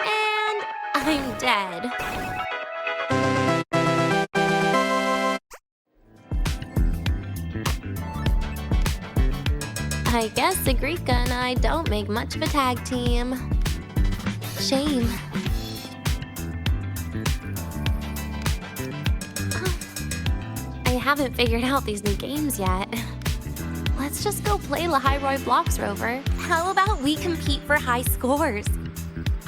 And I'm dead. I guess Segrika and I don't make much of a tag team. Shame. I haven't figured out these new games yet. Let's just go play Lahai Blocks, Rover. How about we compete for high scores?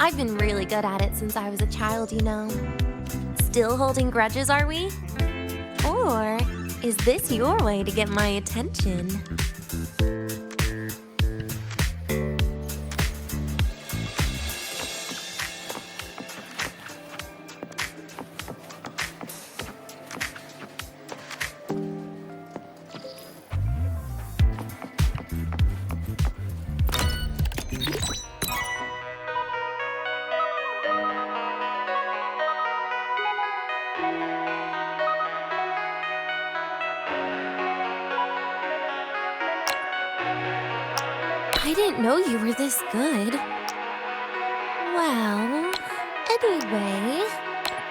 I've been really good at it since I was a child, you know. Still holding grudges, are we? Or is this your way to get my attention? I didn't know you were this good. Well, anyway,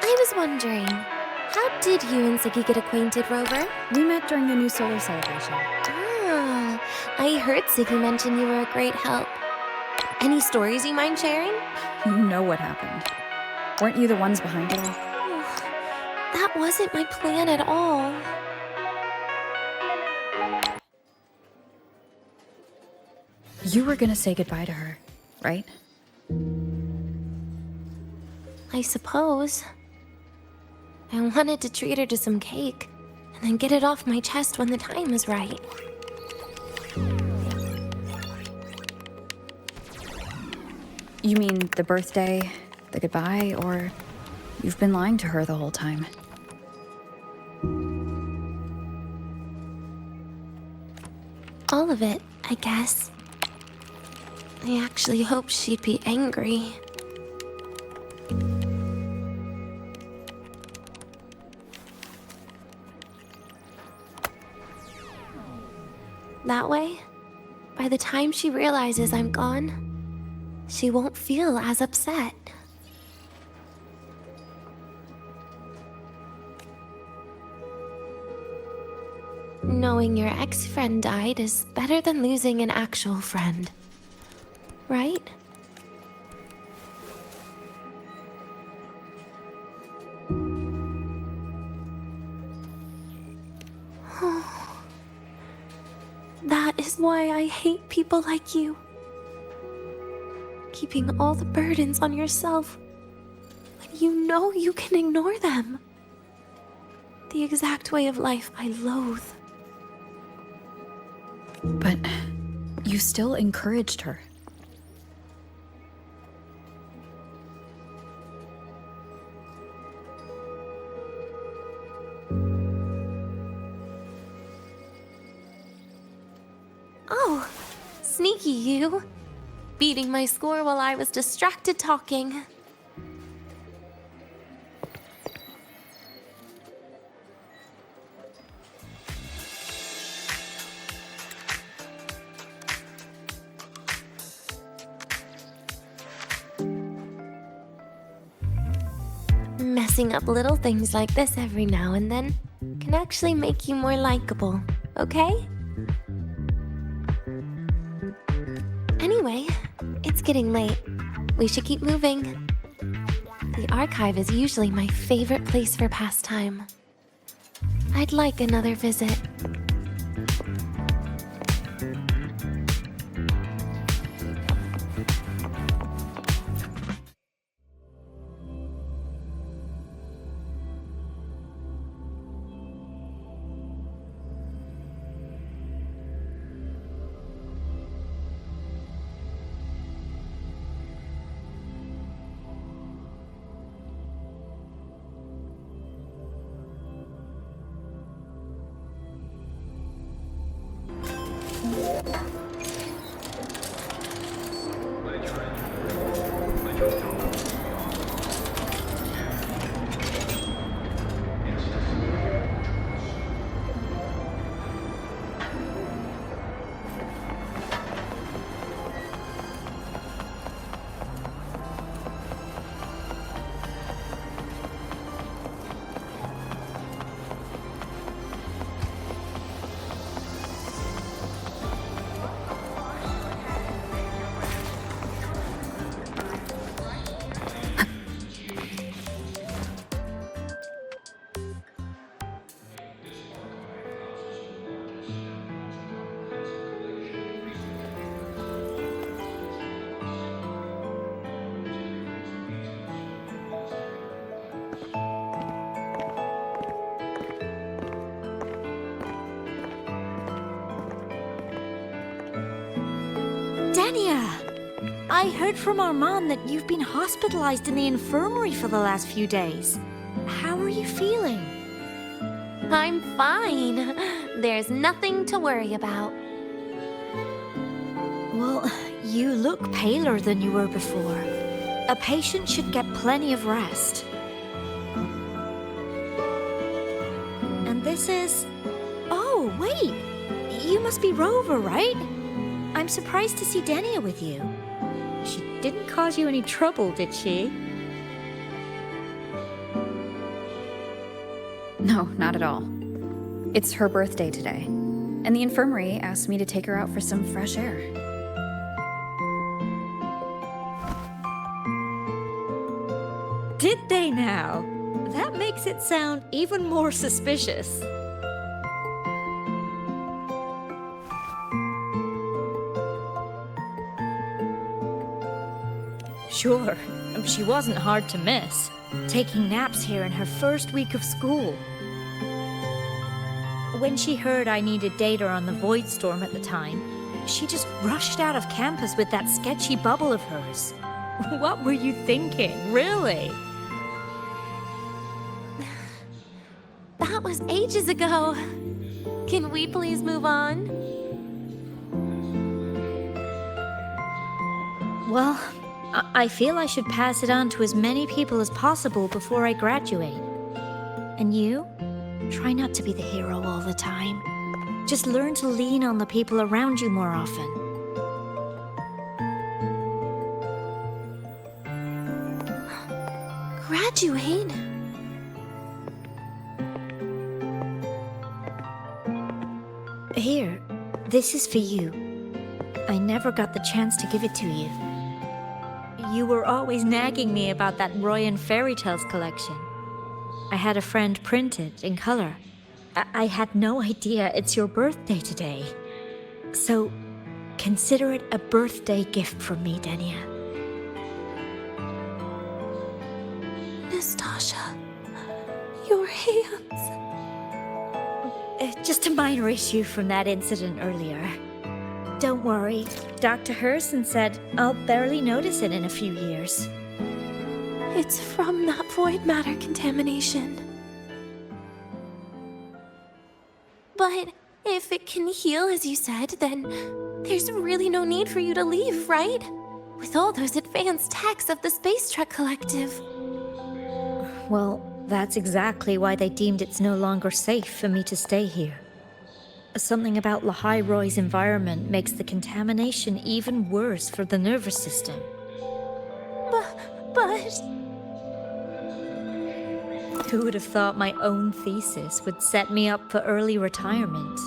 I was wondering, how did you and Ziggy get acquainted, Rover? We met during the new solar celebration. Ah, I heard Ziggy mention you were a great help. Any stories you mind sharing? You know what happened. Weren't you the ones behind it all? That wasn't my plan at all. You were gonna say goodbye to her, right? I suppose. I wanted to treat her to some cake, and then get it off my chest when the time is right. You mean the birthday, the goodbye, or you've been lying to her the whole time? All of it, I guess. I actually hoped she'd be angry. That way, by the time she realizes I'm gone, she won't feel as upset. Knowing your ex-friend died is better than losing an actual friend. Right? That is why I hate people like you. Keeping all the burdens on yourself when You know you can ignore them. The exact way of life I loathe. But you still encouraged her. Oh, sneaky you. Beating my score while I was distracted talking. Messing up little things like this every now and then can actually make you more likable, okay? Anyway, it's getting late. We should keep moving. The archive is usually my favorite place for pastime. I'd like another visit. Denia! I heard from Armand that you've been hospitalized in the infirmary for the last few days. How are you feeling? I'm fine. There's nothing to worry about. Well, you look paler than you were before. A patient should get plenty of rest. And this is... Oh, wait! You must be Rover, right? I'm surprised to see Denia with you. She didn't cause you any trouble, did she? No, not at all. It's her birthday today, and the infirmary asked me to take her out for some fresh air. Did they now? That makes it sound even more suspicious. Sure, she wasn't hard to miss, taking naps here in her first week of school. When she heard I needed data on the Void Storm at the time, she just rushed out of campus with that sketchy bubble of hers. What were you thinking, really? That was ages ago. Can we please move on? Well, I feel I should pass it on to as many people as possible before I graduate. And you? Try not to be the hero all the time. Just learn to lean on the people around you more often. Graduate? Here, this is for you. I never got the chance to give it to you. You were always nagging me about that Royan Fairy Tales collection. I had a friend print it in color. I had no idea it's your birthday today. So, consider it a birthday gift from me, Denia. hands. Just a minor issue from that incident earlier. Don't worry, Dr. Herson said I'll barely notice it in a few years. It's from that void matter contamination. But if it can heal, as you said, then there's really no need for you to leave, right? With all those advanced techs of the Space Trek Collective. Well, that's exactly why they deemed it's no longer safe for me to stay here. Something about Lahai-Roy's environment makes the contamination even worse for the nervous system. But... Who would have thought my own thesis would set me up for early retirement?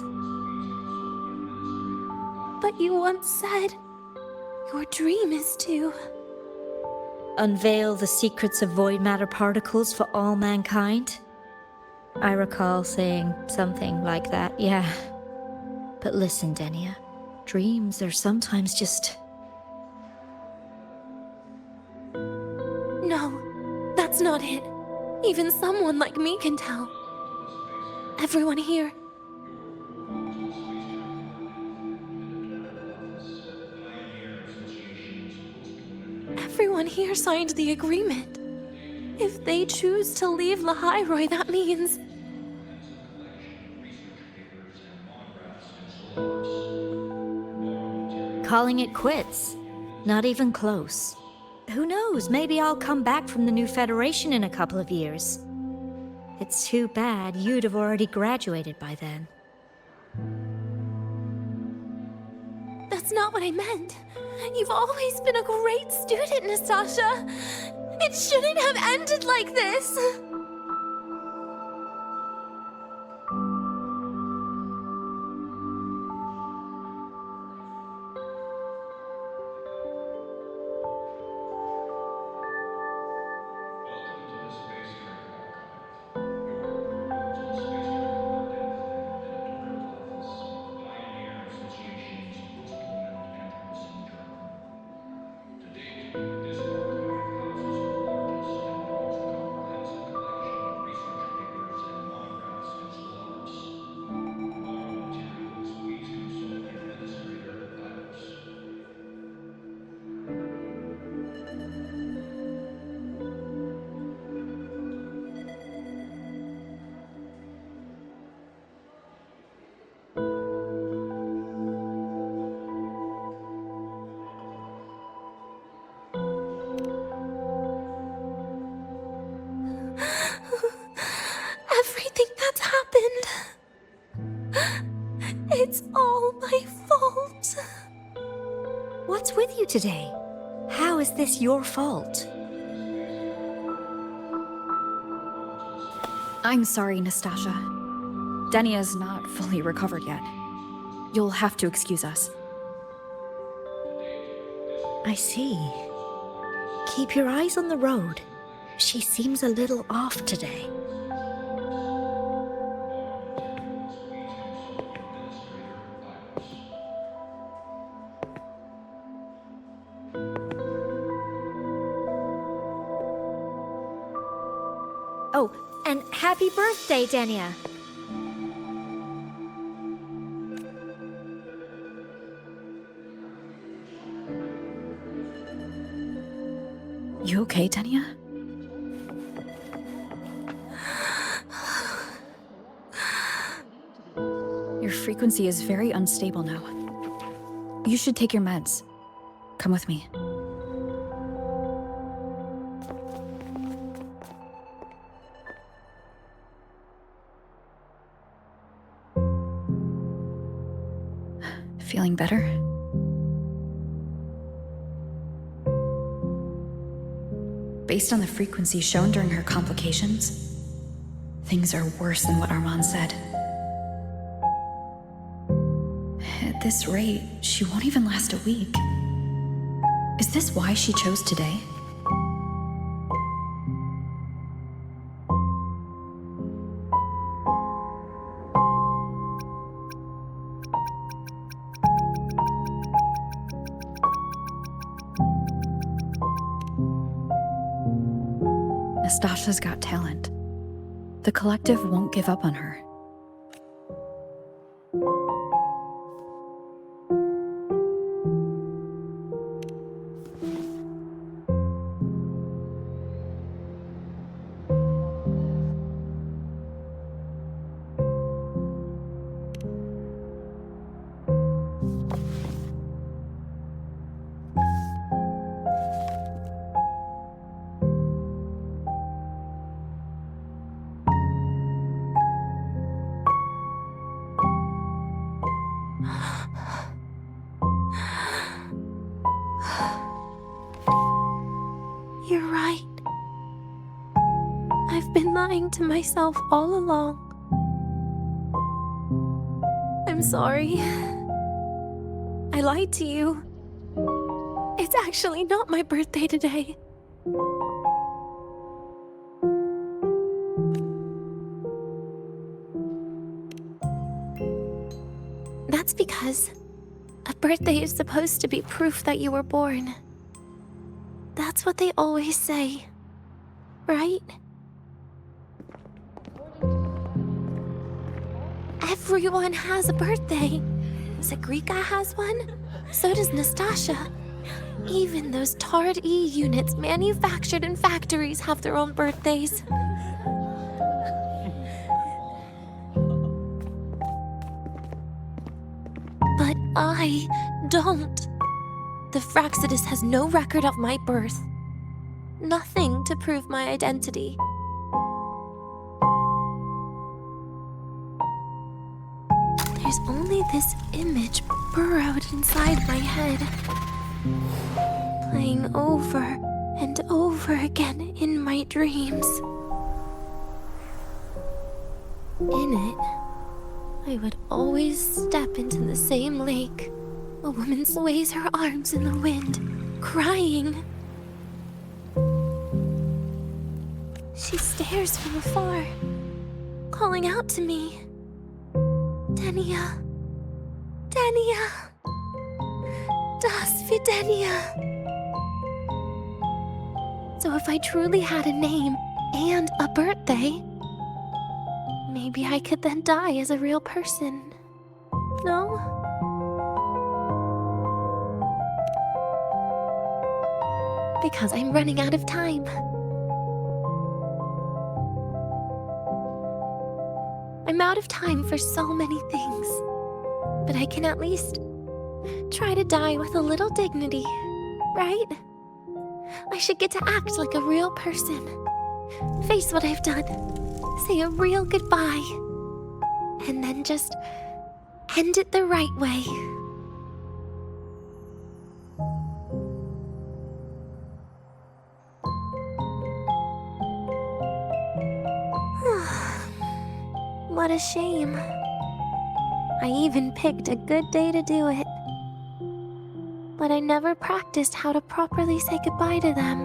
But you once said your dream is to... Unveil the secrets of void matter particles for all mankind? I recall saying something like that, yeah. But listen, Denia, dreams are sometimes just... No, that's not it. Even someone like me can tell. Everyone here. Everyone here signed the agreement. If they choose to leave Lahai-Roy, that means... Calling it quits. Not even close. Who knows, maybe I'll come back from the new Federation in a couple of years. It's too bad you'd have already graduated by then. That's not what I meant. You've always been a great student, Nastasha. It shouldn't have ended like this. Everything that's happened. It's all my fault. What's with you today? How is this your fault? I'm sorry, Nastasha. Denia's not fully recovered yet. You'll have to excuse us. I see. Keep your eyes on the road. She seems a little off today. Oh, and happy birthday, Denia. You okay, Denia? Your frequency is very unstable now. You should take your meds. Come with me. Feeling better? Based on the frequency shown during her complications, things are worse than what Armand said. At this rate, she won't even last a week. Is this why she chose today? Nastasha's got talent. The collective won't give up on her. You're right. I've been lying to myself all along. I'm sorry. I lied to you. It's actually not my birthday today. That's because a birthday is supposed to be proof that you were born. That's what they always say, right? Everyone has a birthday. Segrika has one, so does Nastasha. Even those tarred E units manufactured in factories have their own birthdays. But I don't. The Fraxidus has no record of my birth. Nothing to prove my identity. There's only this image burrowed inside my head, playing over and over again in my dreams. In it, I would always step into the same lake. A woman sways her arms in the wind, crying. She stares from afar, calling out to me. Denia. Denia. Das Videnia. So if I truly had a name and a birthday, maybe I could then die as a real person. No? Because I'm running out of time. I'm out of time for so many things, but I can at least try to die with a little dignity, right? I should get to act like a real person, face what I've done, say a real goodbye, and then just end it the right way. What a shame. I even picked a good day to do it. But I never practiced how to properly say goodbye to them.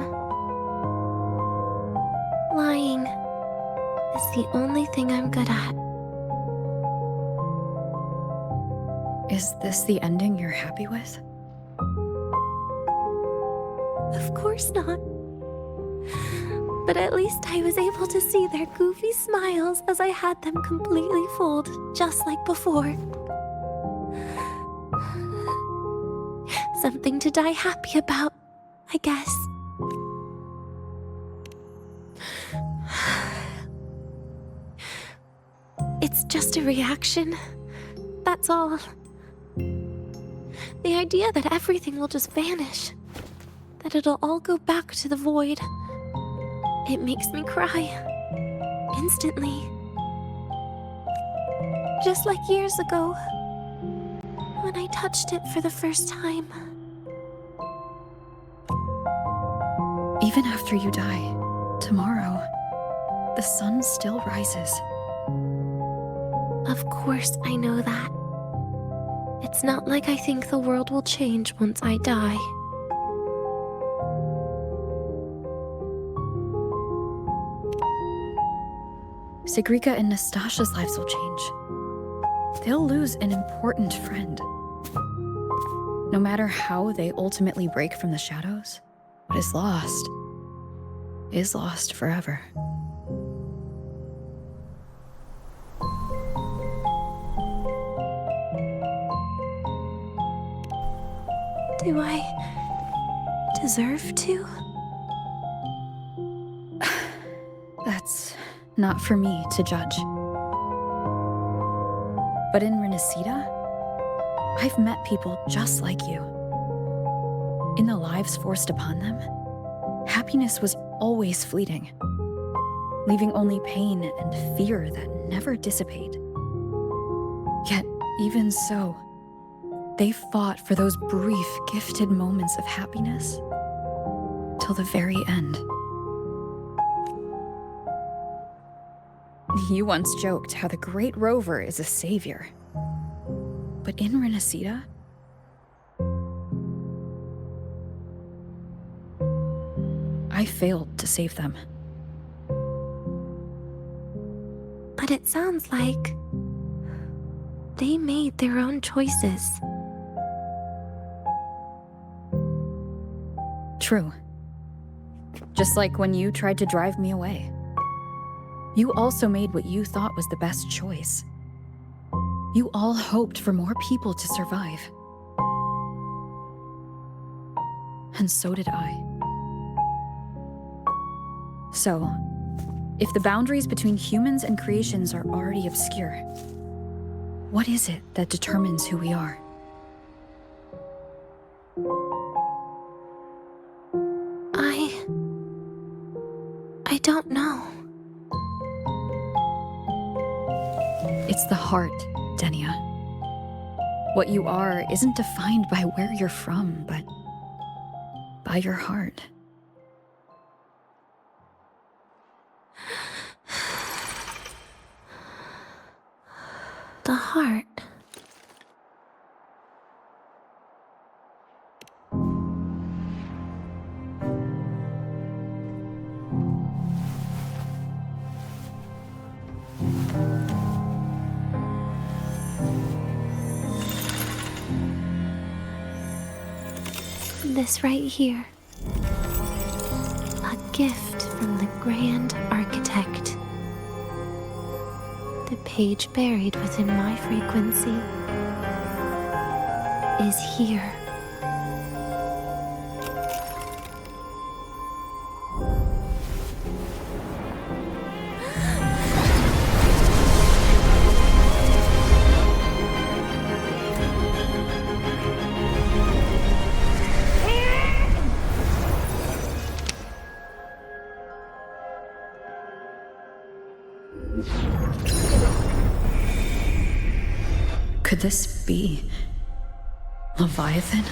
Lying is the only thing I'm good at. Is this the ending you're happy with? Of course not. But at least I was able to see their goofy smiles as I had them completely fooled, just like before. Something to die happy about, I guess. It's just a reaction. That's all. The idea that everything will just vanish, that it'll all go back to the void. It makes me cry. Instantly. Just like years ago, when I touched it for the first time. Even after you die, tomorrow, the sun still rises. Of course I know that. It's not like I think the world will change once I die. Segrika and Nastasha's lives will change. They'll lose an important friend. No matter how they ultimately break from the shadows, what is lost forever. Do I deserve to? That's not for me to judge. But in Renacida, I've met people just like you. In the lives forced upon them, happiness was always fleeting, leaving only pain and fear that never dissipate. Yet, even so, they fought for those brief, gifted moments of happiness till the very end. You once joked how the Great Rover is a savior. But in Renacida, I failed to save them. But it sounds like they made their own choices. True. Just like when you tried to drive me away. You also made what you thought was the best choice. You all hoped for more people to survive. And so did I. So, if the boundaries between humans and creations are already obscure, what is it that determines who we are? I don't know. It's the heart, Denia. What you are isn't defined by where you're from, but by your heart. The heart. This right here. A gift from the Grand Architect. The page buried within my frequency is here. Could this be Leviathan?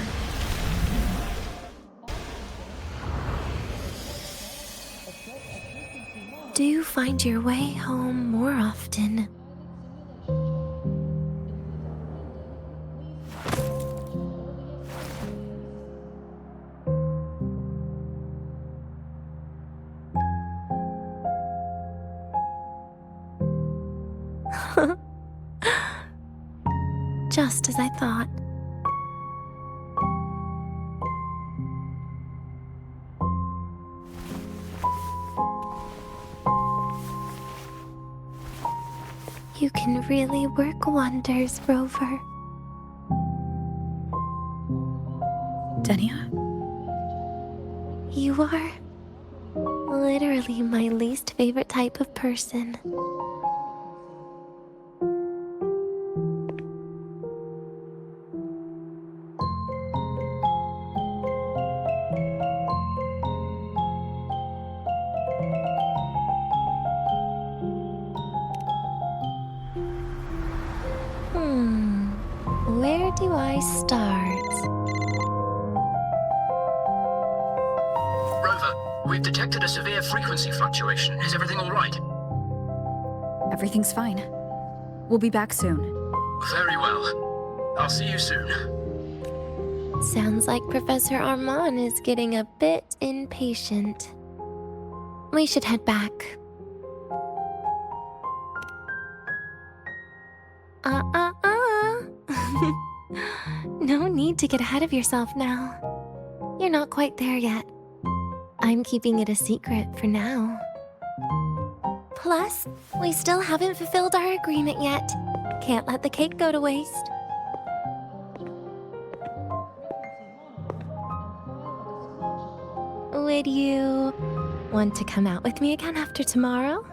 Do you find your way home more often? Just as I thought. You can really work wonders, Rover. Denia? You are literally my least favorite type of person. Where do I start? Rover, we've detected a severe frequency fluctuation. Is everything all right? Everything's fine. We'll be back soon. Very well. I'll see you soon. Sounds like Professor Armand is getting a bit impatient. We should head back. No need to get ahead of yourself now. You're not quite there yet. I'm keeping it a secret for now. Plus, we still haven't fulfilled our agreement yet. Can't let the cake go to waste. Would you want to come out with me again after tomorrow?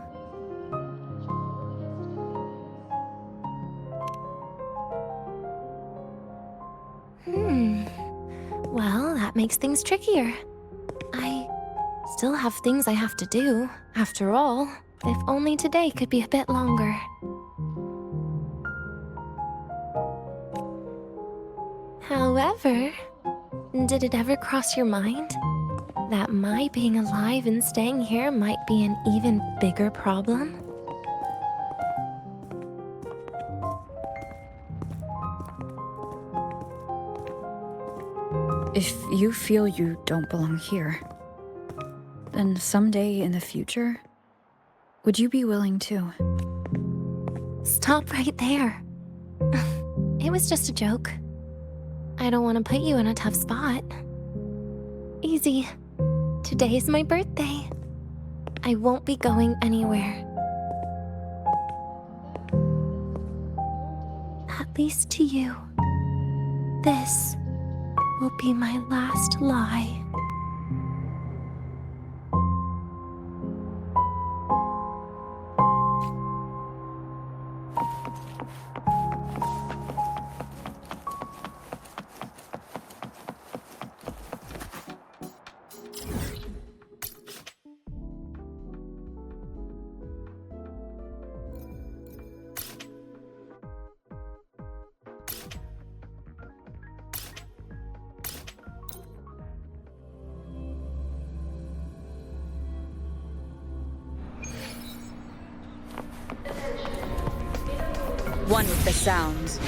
Well, that makes things trickier. I still have things I have to do, after all. If only today could be a bit longer. However, did it ever cross your mind that my being alive and staying here might be an even bigger problem? If you feel you don't belong here, then someday in the future, would you be willing to? Stop right there. It was just a joke. I don't want to put you in a tough spot. Easy. Today is my birthday. I won't be going anywhere. At least to you. This will be my last lie. One with the sounds.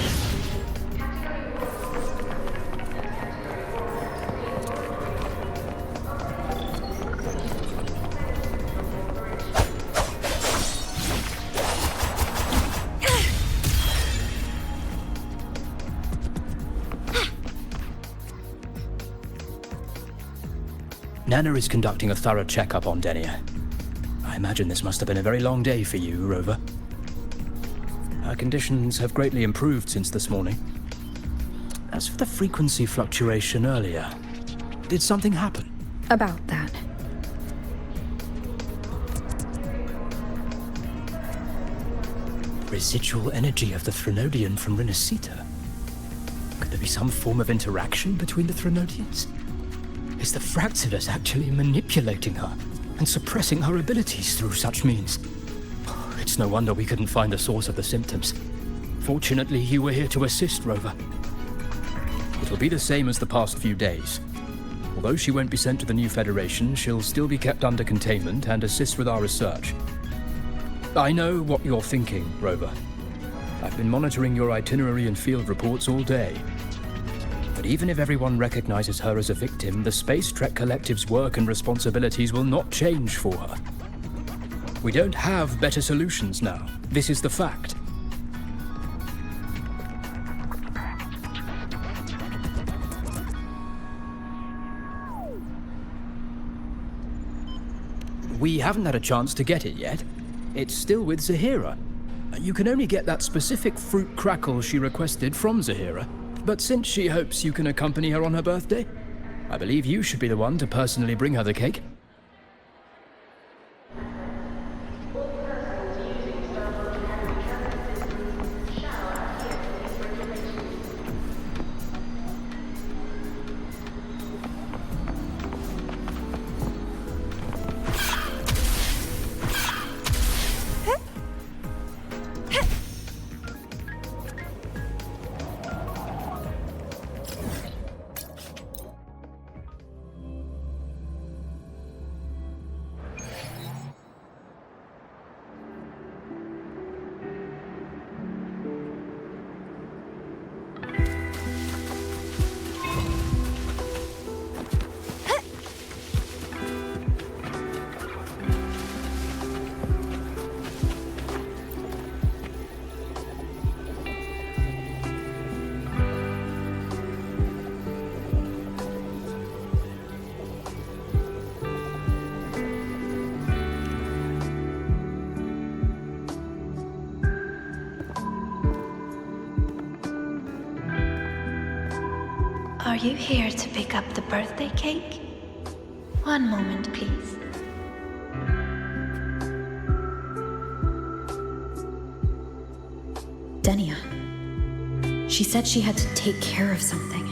Nana is conducting a thorough checkup on Denia. I imagine this must have been a very long day for you, Rover. Her conditions have greatly improved since this morning. As for the frequency fluctuation earlier, did something happen? About that. The residual energy of the Threnodian from Renacita. Could there be some form of interaction between the Threnodians? Is the Fractulus actually manipulating her and suppressing her abilities through such means? It's no wonder we couldn't find the source of the symptoms. Fortunately, you were here to assist, Rover. It'll be the same as the past few days. Although she won't be sent to the new Federation, she'll still be kept under containment and assist with our research. I know what you're thinking, Rover. I've been monitoring your itinerary and field reports all day. But even if everyone recognizes her as a victim, the Space Trek Collective's work and responsibilities will not change for her. We don't have better solutions now. This is the fact. We haven't had a chance to get it yet. It's still with Zahira. You can only get that specific fruit crackle she requested from Zahira. But since she hopes you can accompany her on her birthday, I believe you should be the one to personally bring her the cake. Are you here to pick up the birthday cake? One moment, please. Denia. She said she had to take care of something.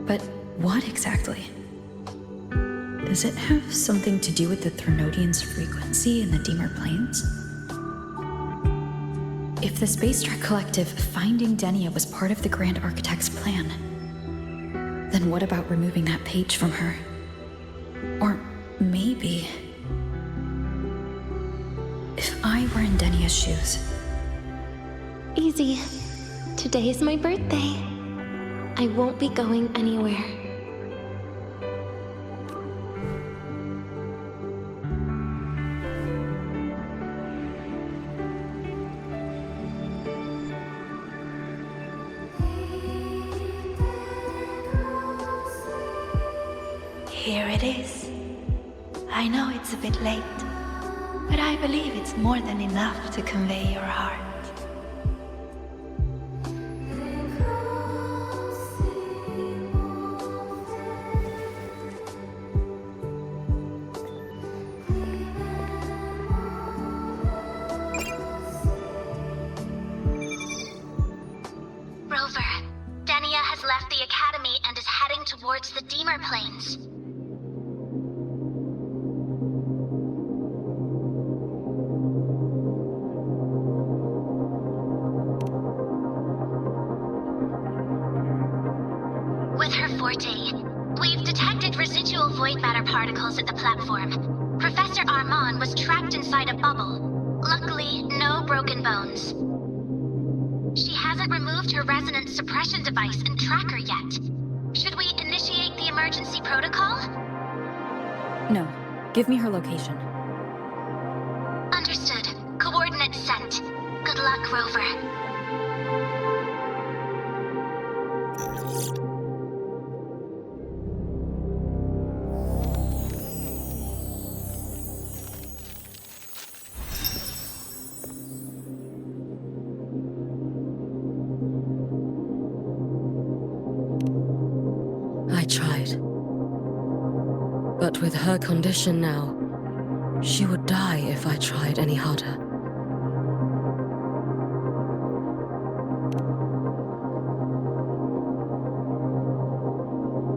But what exactly? Does it have something to do with the Threnodian's frequency in the Deemer Plains? If the Space Trek Collective finding Denia was part of the Grand Architect's plan, then what about removing that page from her? Or maybe... if I were in Denia's shoes... Easy. Today is my birthday. I won't be going anywhere. Here it is. I know it's a bit late, but I believe it's more than enough to convey your heart. Rover, Denia has left the Academy and is heading towards the Deemer Plains. With her forte, we've detected residual void matter particles at the platform. Professor Armand was trapped inside a bubble. Luckily, no broken bones. She hasn't removed her resonance suppression device and tracker yet. Should we initiate the emergency protocol? No. Give me her location. Understood. Coordinates sent. Good luck, Rover. I tried. But with her condition now, she would die if I tried any harder.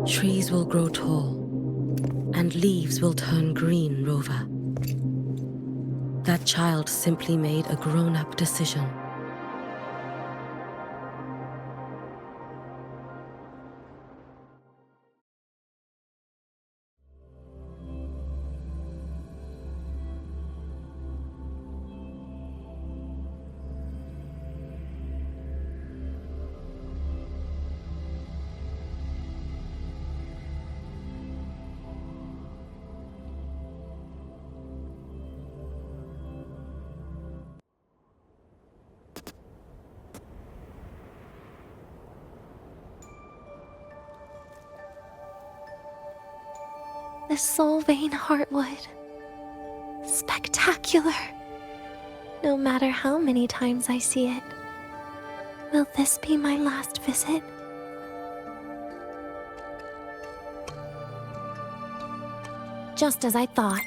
Trees will grow tall, and leaves will turn green, Rover. That child simply made a grown-up decision. The Soulvein Heartwood. Spectacular. No matter how many times I see it. Will this be my last visit? Just as I thought.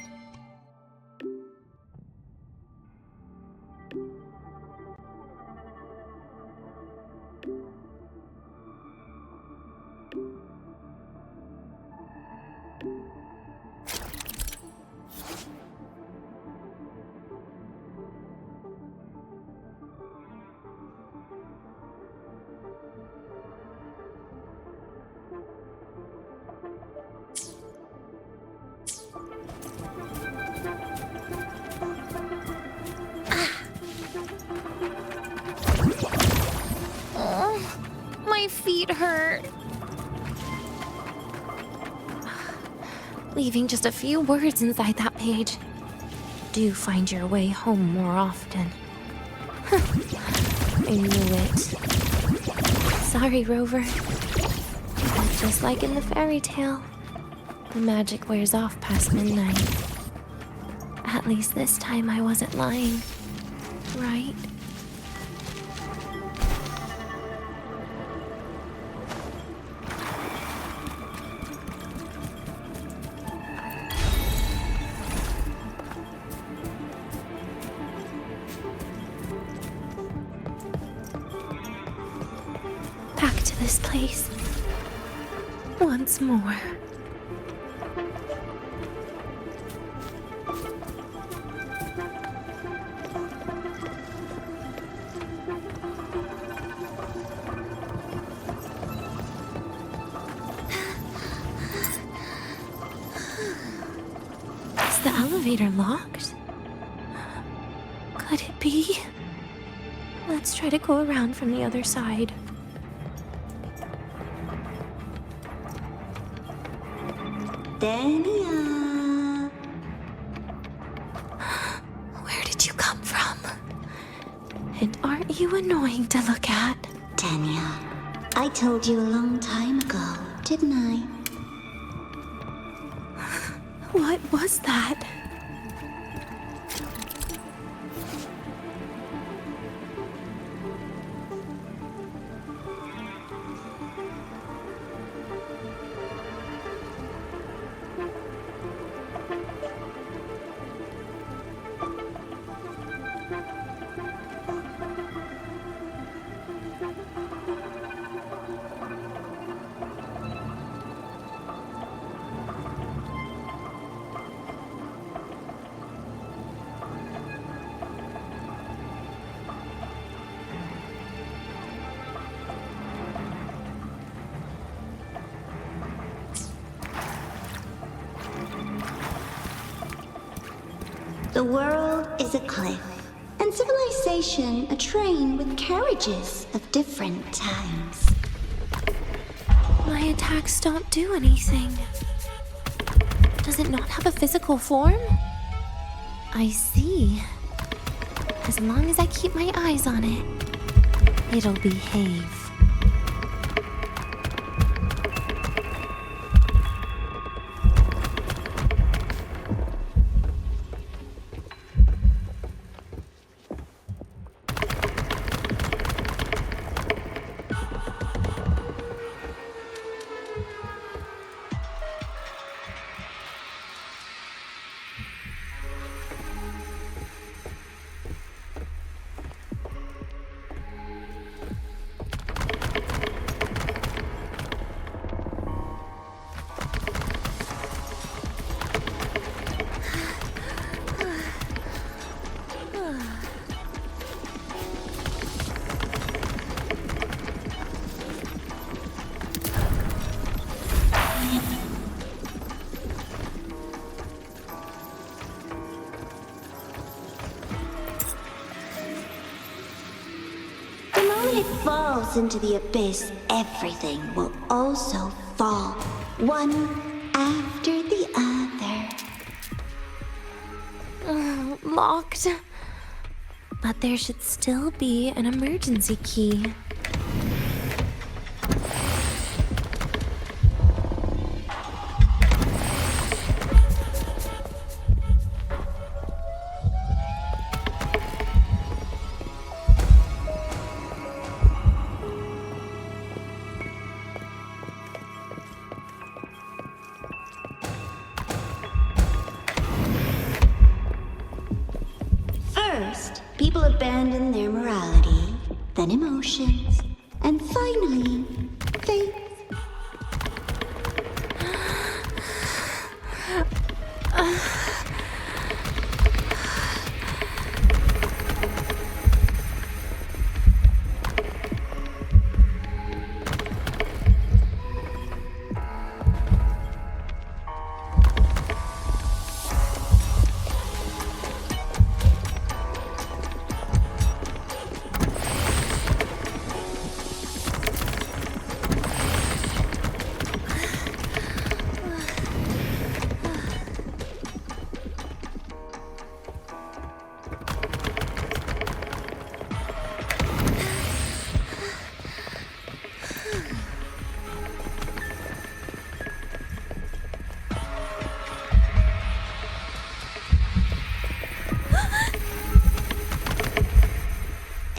My feet hurt. Leaving just a few words inside that page. Do find your way home more often. I knew it. Sorry, Rover. But just like in the fairy tale, the magic wears off past midnight. At least this time I wasn't lying, right? this place once more. Is the elevator locked? Could it be? Let's try to go around from the other side. Denia! Where did you come from? And aren't you annoying to look at? Denia, I told you a long time ago, didn't I? What was that? The world is a cliff, and civilization a train with carriages of different times. My attacks don't do anything. Does it not have a physical form? I see. As long as I keep my eyes on it, it'll behave. When it falls into the abyss, everything will also fall, one after the other. Locked. But there should still be an emergency key. First, people abandon their morality, then emotions, and finally, faith.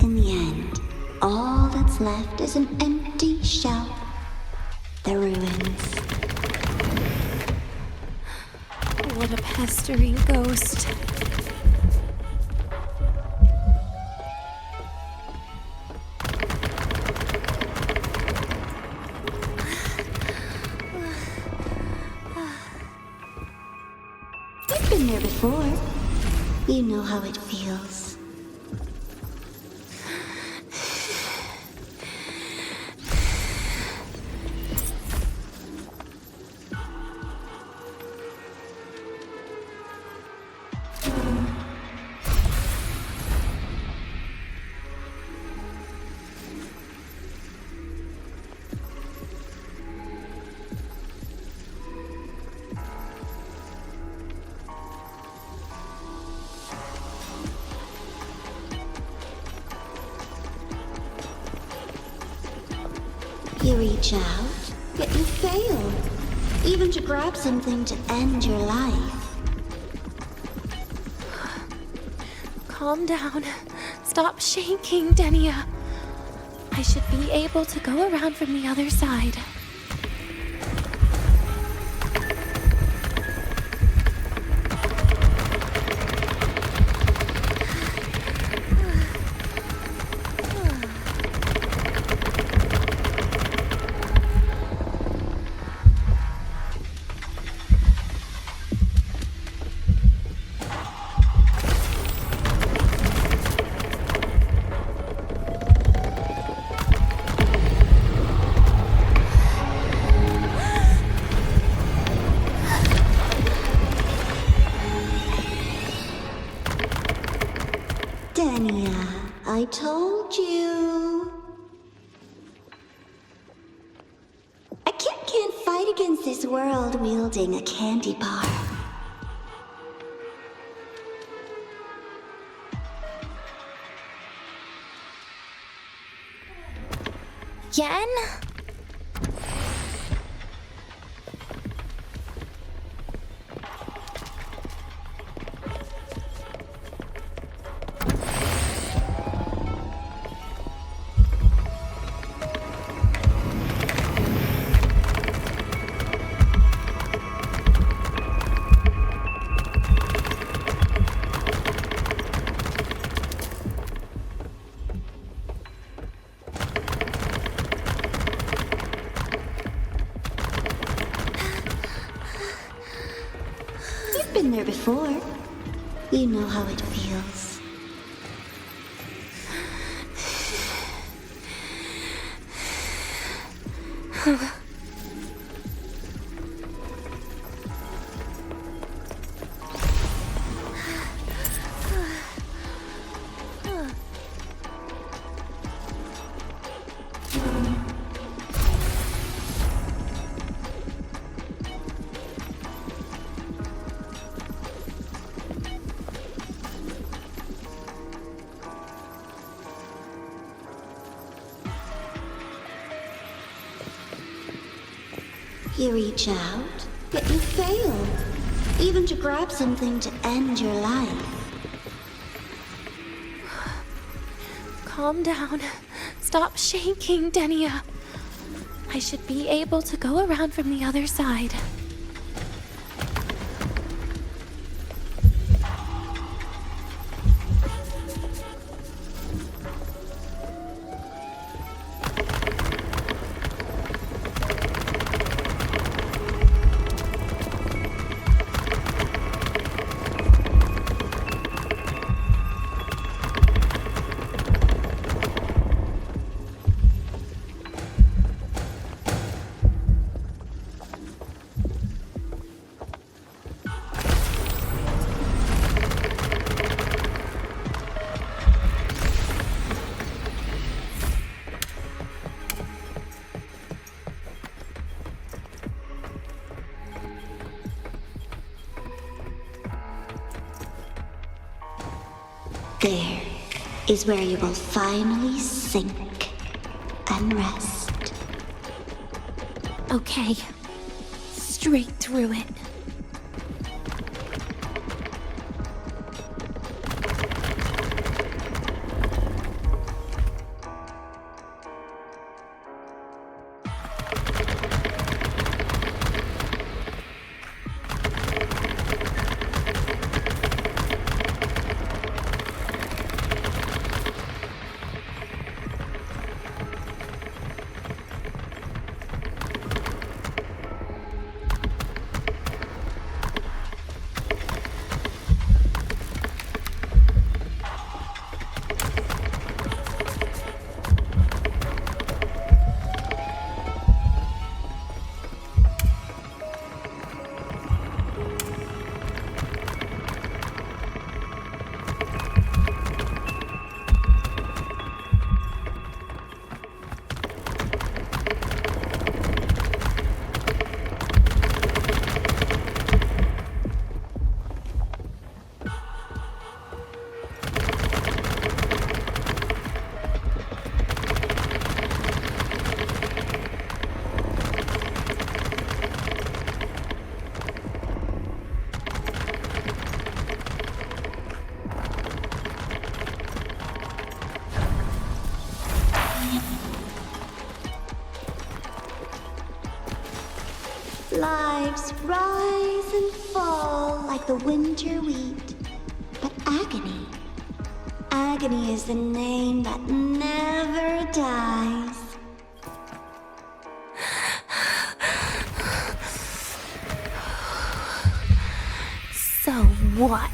In the end, all that's left is an empty shell. The ruins. What a pestering ghost. before. You know how it feels. You reach out, yet you fail. Even to grab something to end your life. Calm down. Stop shaking, Denia. I should be able to go around from the other side. Denia, I told you. A kid can't fight against this world wielding a candy bar. Yen? You've been there before. You know how it feels. You reach out, yet you fail. Even to grab something to end your life. Calm down. Stop shaking, Denia. I should be able to go around from the other side. There is where you will finally sink and rest. Okay. Straight through it. Lives rise and fall like the winter wheat. But agony is the name that never dies. So what?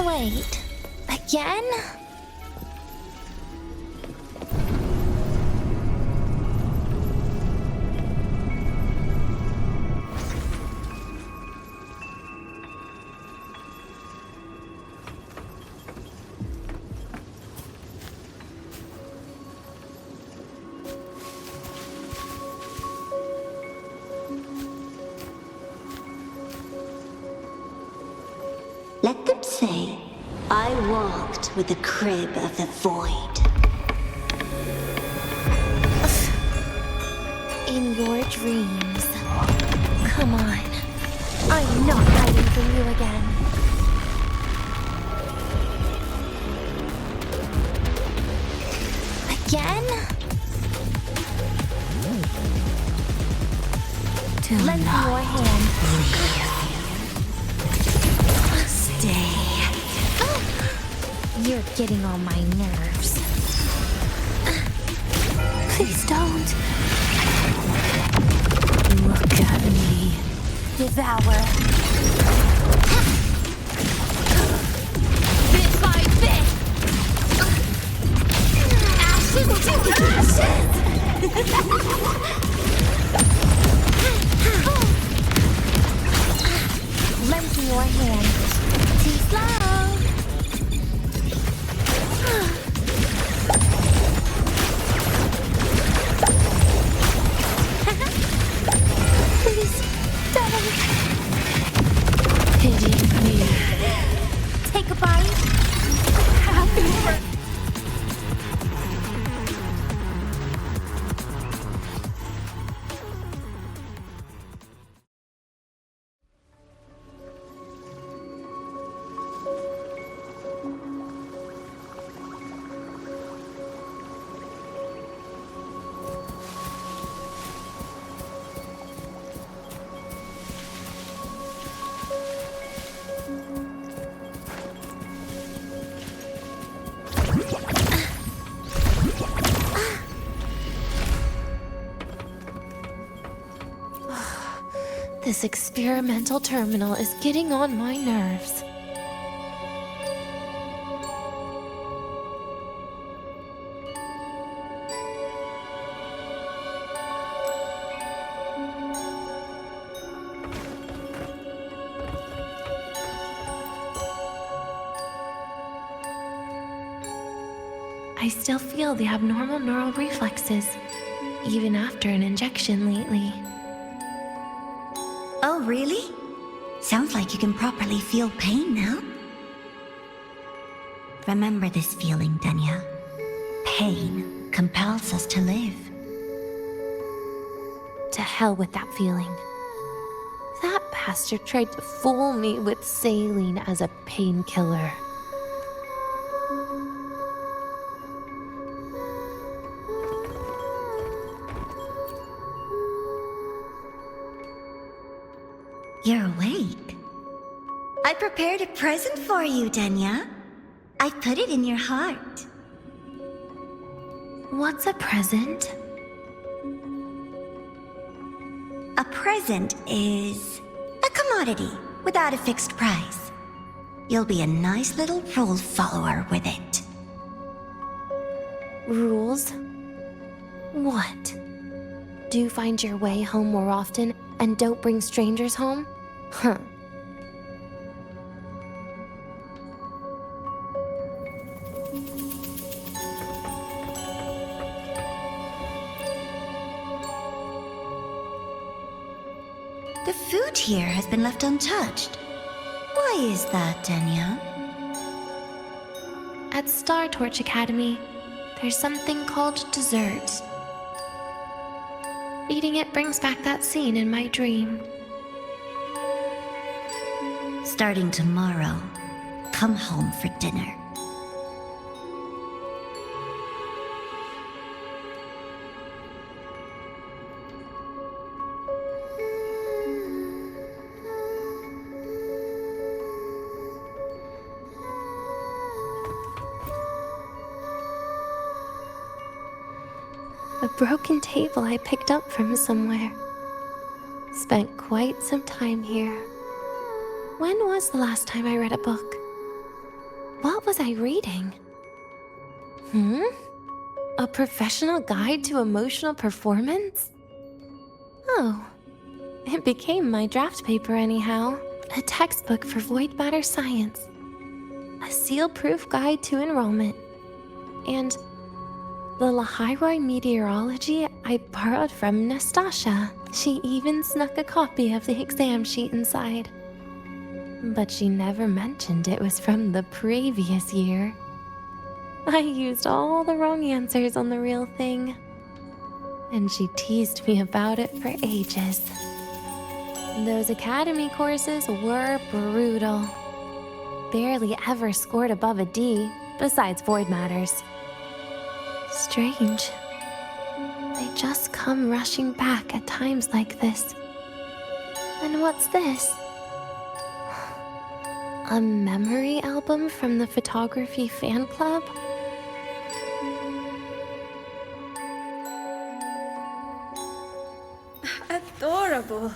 Wait, again? Let them say, I walked with the crib of the void. In your dreams. Come on. I'm not hiding from you again. Again? Lend me your hand. Stay. You're getting on my nerves. Please don't. Look at me. Devour. Bit by bit. Ashes to ashes. Lend me your hand. Too slow. Please don't. Pity me. Take a bite. Happy for. This experimental terminal is getting on my nerves. I still feel the abnormal neural reflexes, even after an injection lately. Oh, really? Sounds like you can properly feel pain now. Remember this feeling, Denia. Pain compels us to live. To hell with that feeling. That bastard tried to fool me with saline as a painkiller. You're awake. I prepared a present for you, Denia. I put it in your heart. What's a present? A present is a commodity without a fixed price. You'll be a nice little rule follower with it. Rules? What? Do you find your way home more often and don't bring strangers home? Huh. The food here has been left untouched. Why is that, Denia? at Star Torch Academy, there's something called dessert. Eating it brings back that scene in my dream. Starting tomorrow, come home for dinner. A broken table I picked up from somewhere. Spent quite some time here. When was the last time I read a book? What was I reading? A professional guide to emotional performance? Oh, it became my draft paper anyhow. A textbook for void matter science. A seal-proof guide to enrollment. And the Lahiroi meteorology I borrowed from Nastasha. She even snuck a copy of the exam sheet inside. But she never mentioned it was from the previous year. I used all the wrong answers on the real thing. And she teased me about it for ages. Those academy courses were brutal. Barely ever scored above a D, besides void matters. Strange. They just come rushing back at times like this. And what's this? A memory album from the photography fan club? Adorable.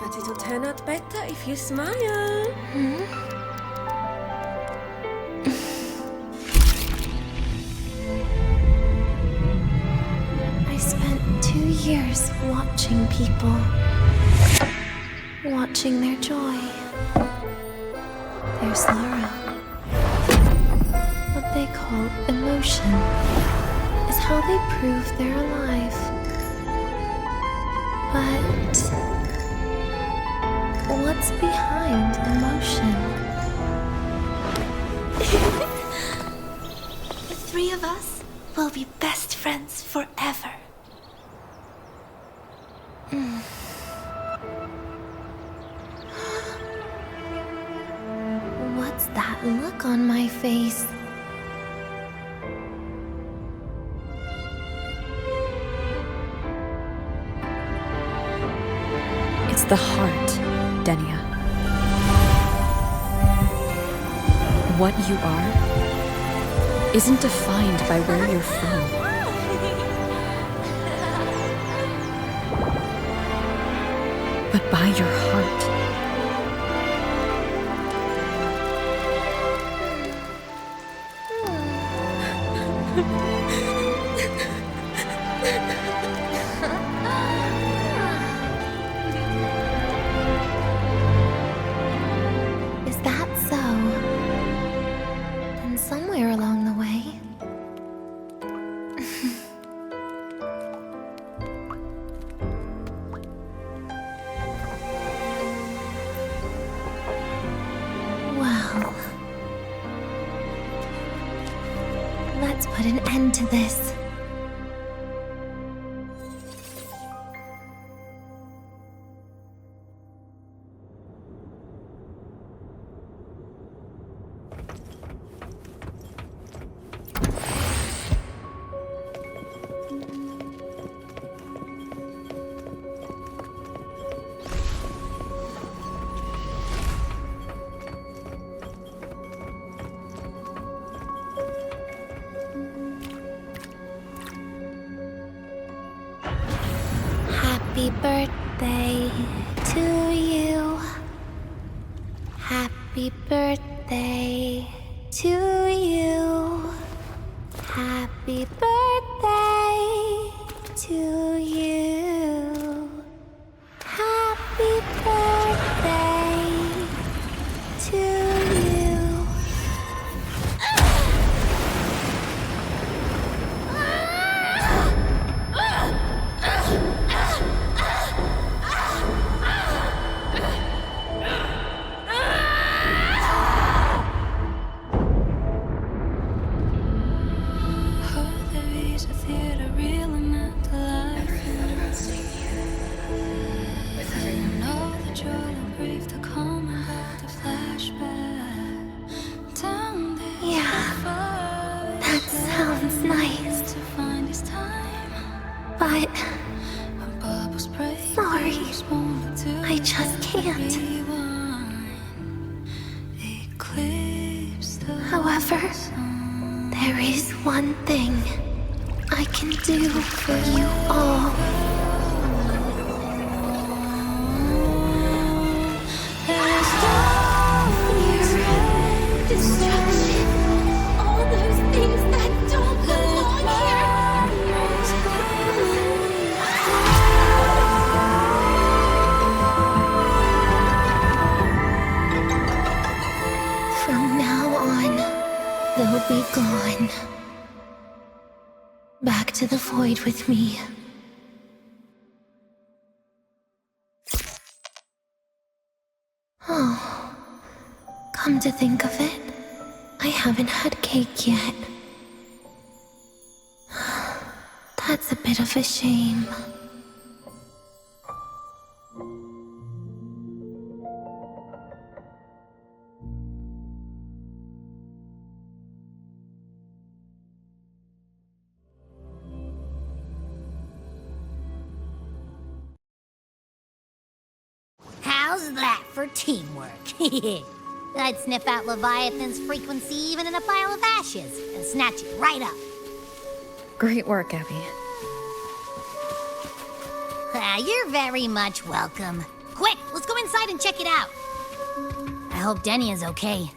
But it'll turn out better if you smile. I spent 2 years watching people. Watching their joy. Their sorrow. What they call emotion is how they prove they're alive. But what's behind emotion? The three of us will be best friends forever. What's that look on my face? It's the heart, Denia. What you are isn't defined by where you're from. But by your heart. Is that so? Then somewhere along the way. Well, let's put an end to this. Happy birthday to you. Happy birthday to you. Happy birthday to you. Happy birthday to you. Yeah, that sounds nice. But sorry, I just can't. However, there is one thing I can do for you all. Destruction. All those things that don't belong here. From now on, they'll be gone. Back to the void with me. Oh, come to think of it, I haven't had cake yet. That's a bit of a shame. How's that for teamwork? I'd sniff out Leviathan's frequency even in a pile of ashes and snatch it right up. Great work, Abby. You're very much welcome. Quick, let's go inside and check it out. I hope Denia's okay.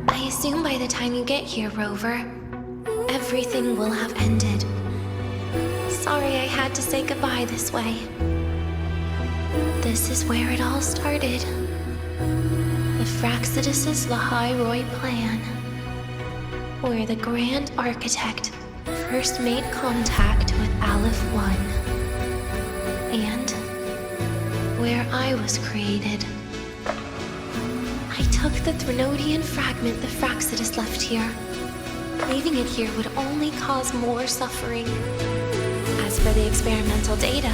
I assume by the time you get here, Rover, everything will have ended. Sorry I had to say goodbye this way. This is where it all started. The Fraxidus' Lahai plan, where the Grand Architect first made contact with Aleph 1, and where I was created. I took the Threnodian fragment the Fraxidus left here. Leaving it here would only cause more suffering. As for the experimental data,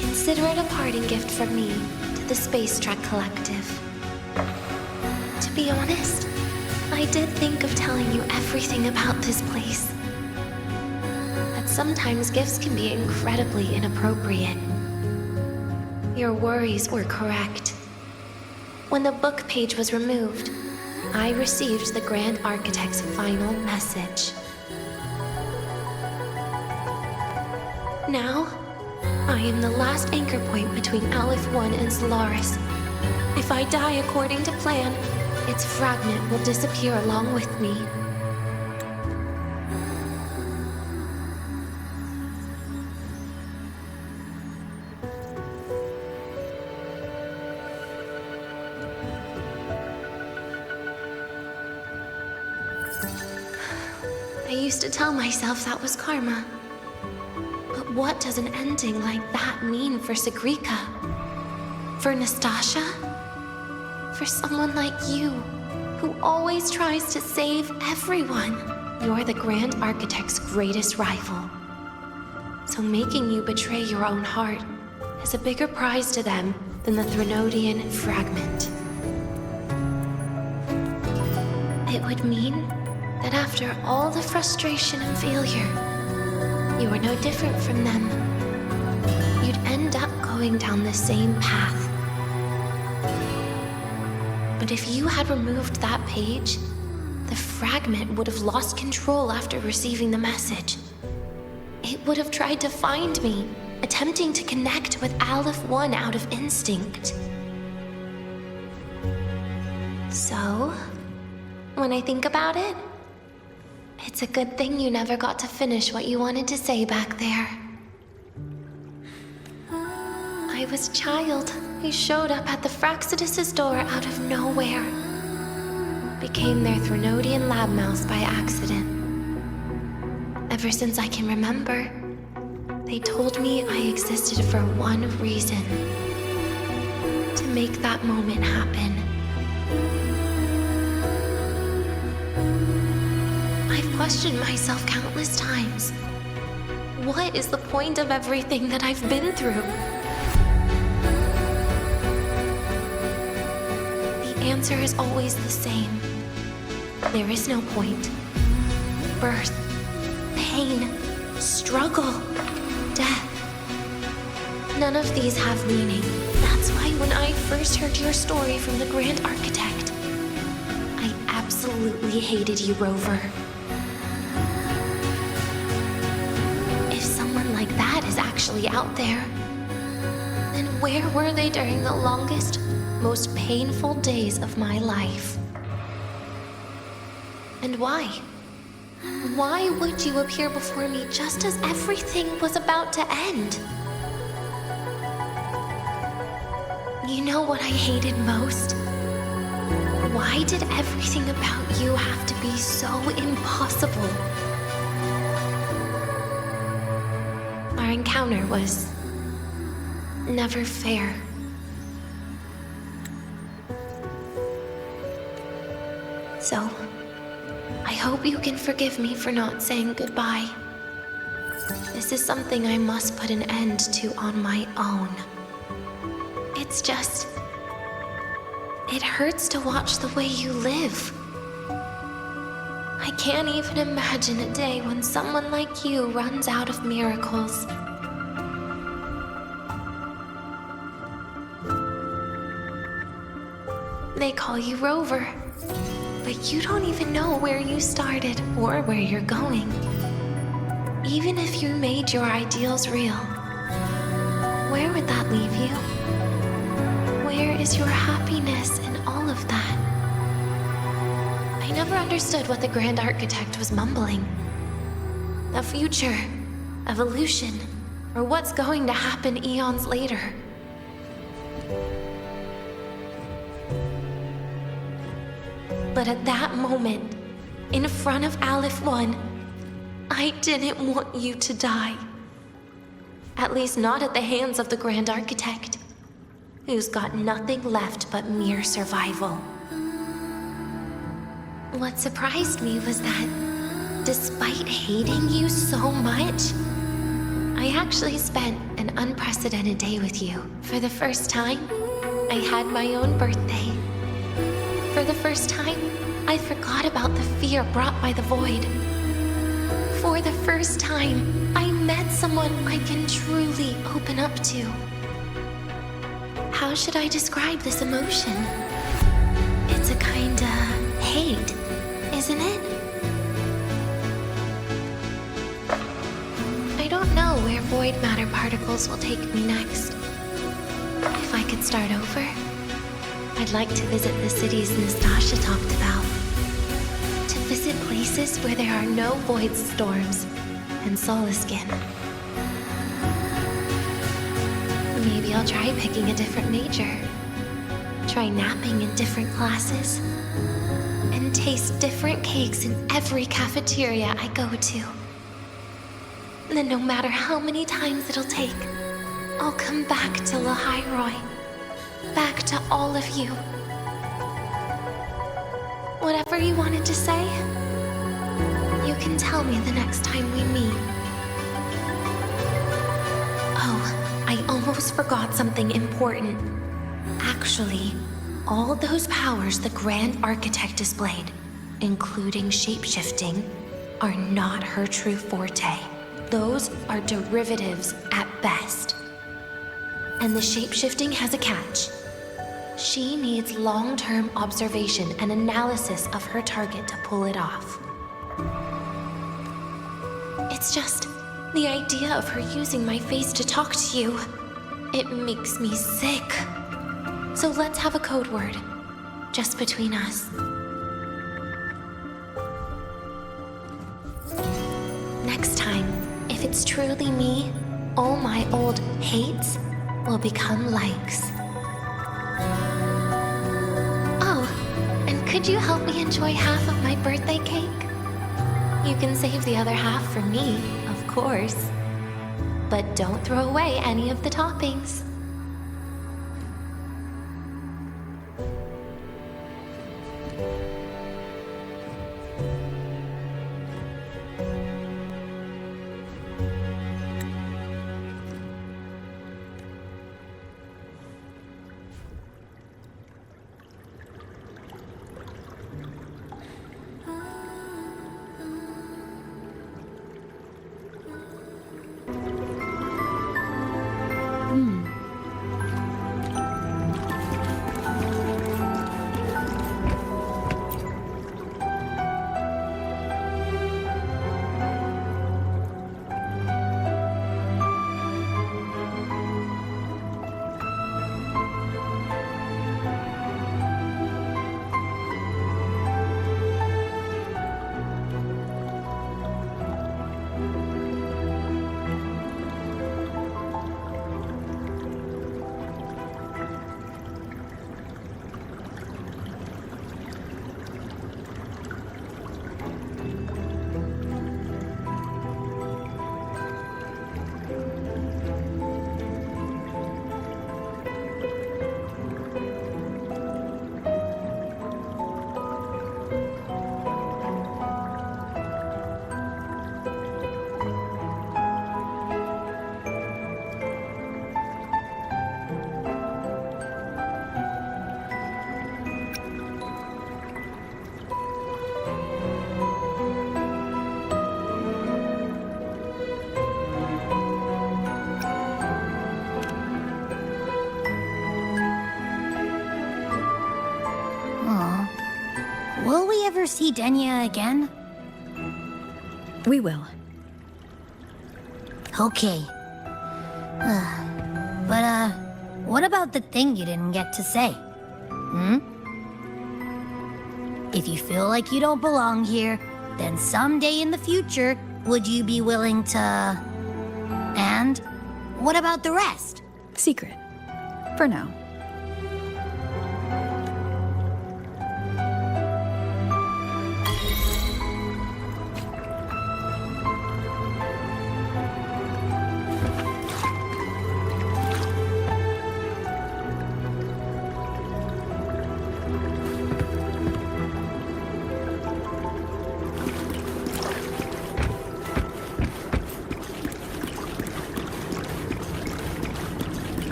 consider it a parting gift from me to the Space Trek Collective. To be honest, I did think of telling you everything about this place. But sometimes gifts can be incredibly inappropriate. Your worries were correct. When the book page was removed, I received the Grand Architect's final message. Now, I am the last anchor point between Aleph 1 and Solaris. If I die according to plan, its fragment will disappear along with me. I used to tell myself that was karma. But what does an ending like that mean for Segrika? For Nastasha? For someone like you, who always tries to save everyone? You're the Grand Architect's greatest rival. So making you betray your own heart is a bigger prize to them than the Threnodian fragment. It would mean that after all the frustration and failure, you were no different from them. You'd end up going down the same path. But if you had removed that page, the fragment would have lost control after receiving the message. It would have tried to find me, attempting to connect with Aleph 1 out of instinct. So, when I think about it, it's a good thing you never got to finish what you wanted to say back there. I was a child who showed up at the Fraxidus' door out of nowhere. Became their Threnodian lab mouse by accident. Ever since I can remember, they told me I existed for one reason. To make that moment happen. I've questioned myself countless times. What is the point of everything that I've been through? The answer is always the same. There is no point. Birth, pain, struggle, death. None of these have meaning. That's why when I first heard your story from the Grand Architect, I absolutely hated you, Rover. Like that is actually out there, then where were they during the longest, most painful days of my life? And why? Why would you appear before me just as everything was about to end? You know what I hated most? Why did everything about you have to be so impossible? Our encounter was never fair. So, I hope you can forgive me for not saying goodbye. This is something I must put an end to on my own. It's just... it hurts to watch the way you live. I can't even imagine a day when someone like you runs out of miracles. They call you Rover, but you don't even know where you started or where you're going. Even if you made your ideals real, where would that leave you? Where is your happiness in all of that? I never understood what the Grand Architect was mumbling. The future, evolution, or what's going to happen eons later. But at that moment, in front of Aleph 1, I didn't want you to die. At least not at the hands of the Grand Architect, who's got nothing left but mere survival. What surprised me was that, despite hating you so much, I actually spent an unprecedented day with you. For the first time, I had my own birthday. For the first time, I forgot about the fear brought by the void. For the first time, I met someone I can truly open up to. How should I describe this emotion? It's a kinda hate, isn't it? I don't know where void matter particles will take me next. If I could start over, I'd like to visit the cities Nastasha talked about. To visit places where there are no void storms and Solaskin. Maybe I'll try picking a different major. Try napping in different classes. And taste different cakes in every cafeteria I go to. Then no matter how many times it'll take, I'll come back to Lahairoi. Back to all of you. Whatever you wanted to say, you can tell me the next time we meet. Oh, I almost forgot something important. Actually, all those powers the Grand Architect displayed, including shapeshifting, are not her true forte. Those are derivatives at best. And the shapeshifting has a catch. She needs long-term observation and analysis of her target to pull it off. It's just the idea of her using my face to talk to you. It makes me sick. So let's have a code word, just between us. Next time, if it's truly me, all my old hates will become likes. Oh, and could you help me enjoy half of my birthday cake? You can save the other half for me, of course. But don't throw away any of the toppings. Will we ever see Denia again? We will. Okay. But, what about the thing you didn't get to say? If you feel like you don't belong here, then someday in the future, would you be willing to... And what about the rest? Secret. For now.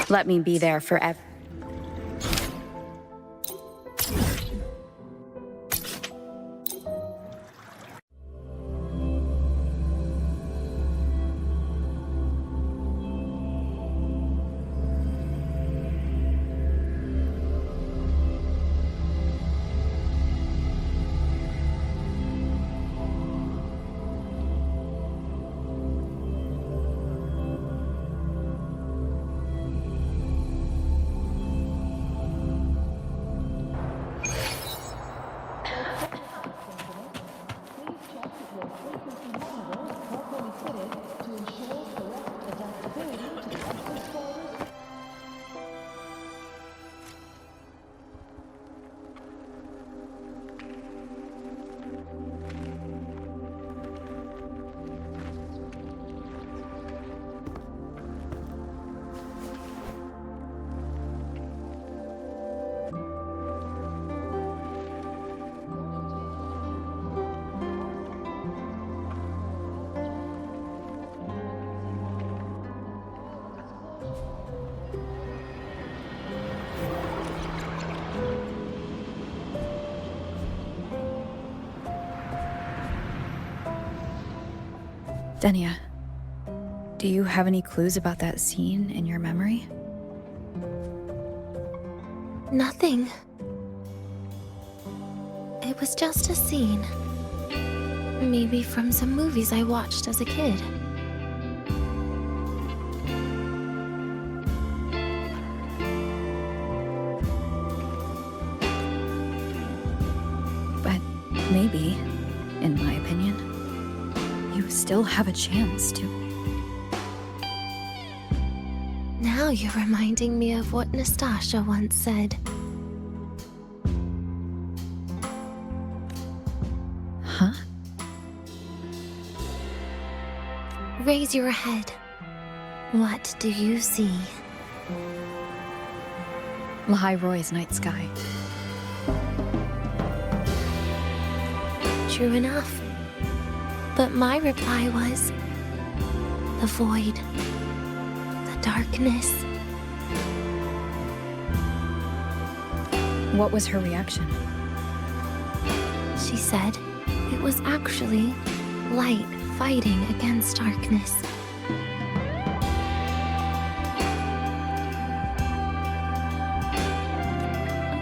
Let me be there forever. Denia, do you have any clues about that scene in your memory? Nothing. It was just a scene. Maybe from some movies I watched as a kid. But maybe, in my opinion, you still have a chance to. Now you're reminding me of what Nastasha once said. Huh? Raise your head. What do you see? Lahai Roy's night sky. True enough. But my reply was... the void. The darkness. What was her reaction? She said it was actually light fighting against darkness.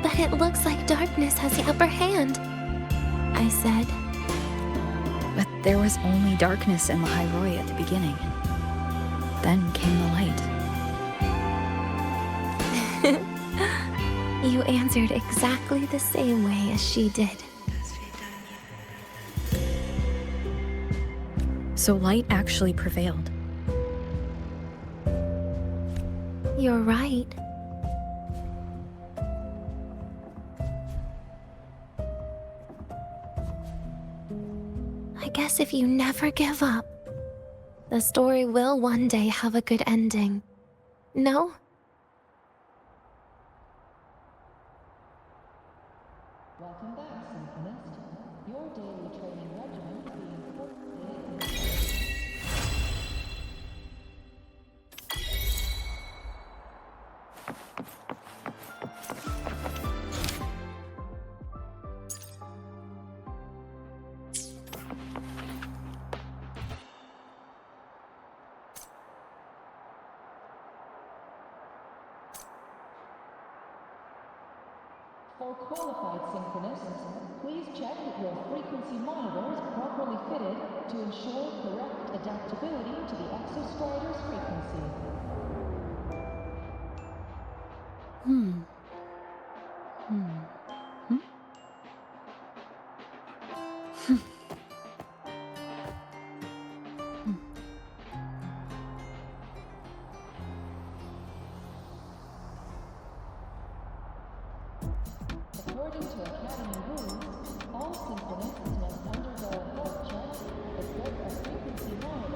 But it looks like darkness has the upper hand, I said. But there was only darkness in Lahai Roy at the beginning. Then came the light. You answered exactly the same way as she did. So light actually prevailed. You're right. I guess if you never give up, the story will one day have a good ending. No? Welcome back, Symphonist. Your daily training regimen is being forcefully... For qualified Symphonists, please check that your frequency monitor is properly fitted to ensure correct adaptability to the Exostrider's frequency. According to Academy rules, all Symphonists must undergo a health check, equip a frequency monitor,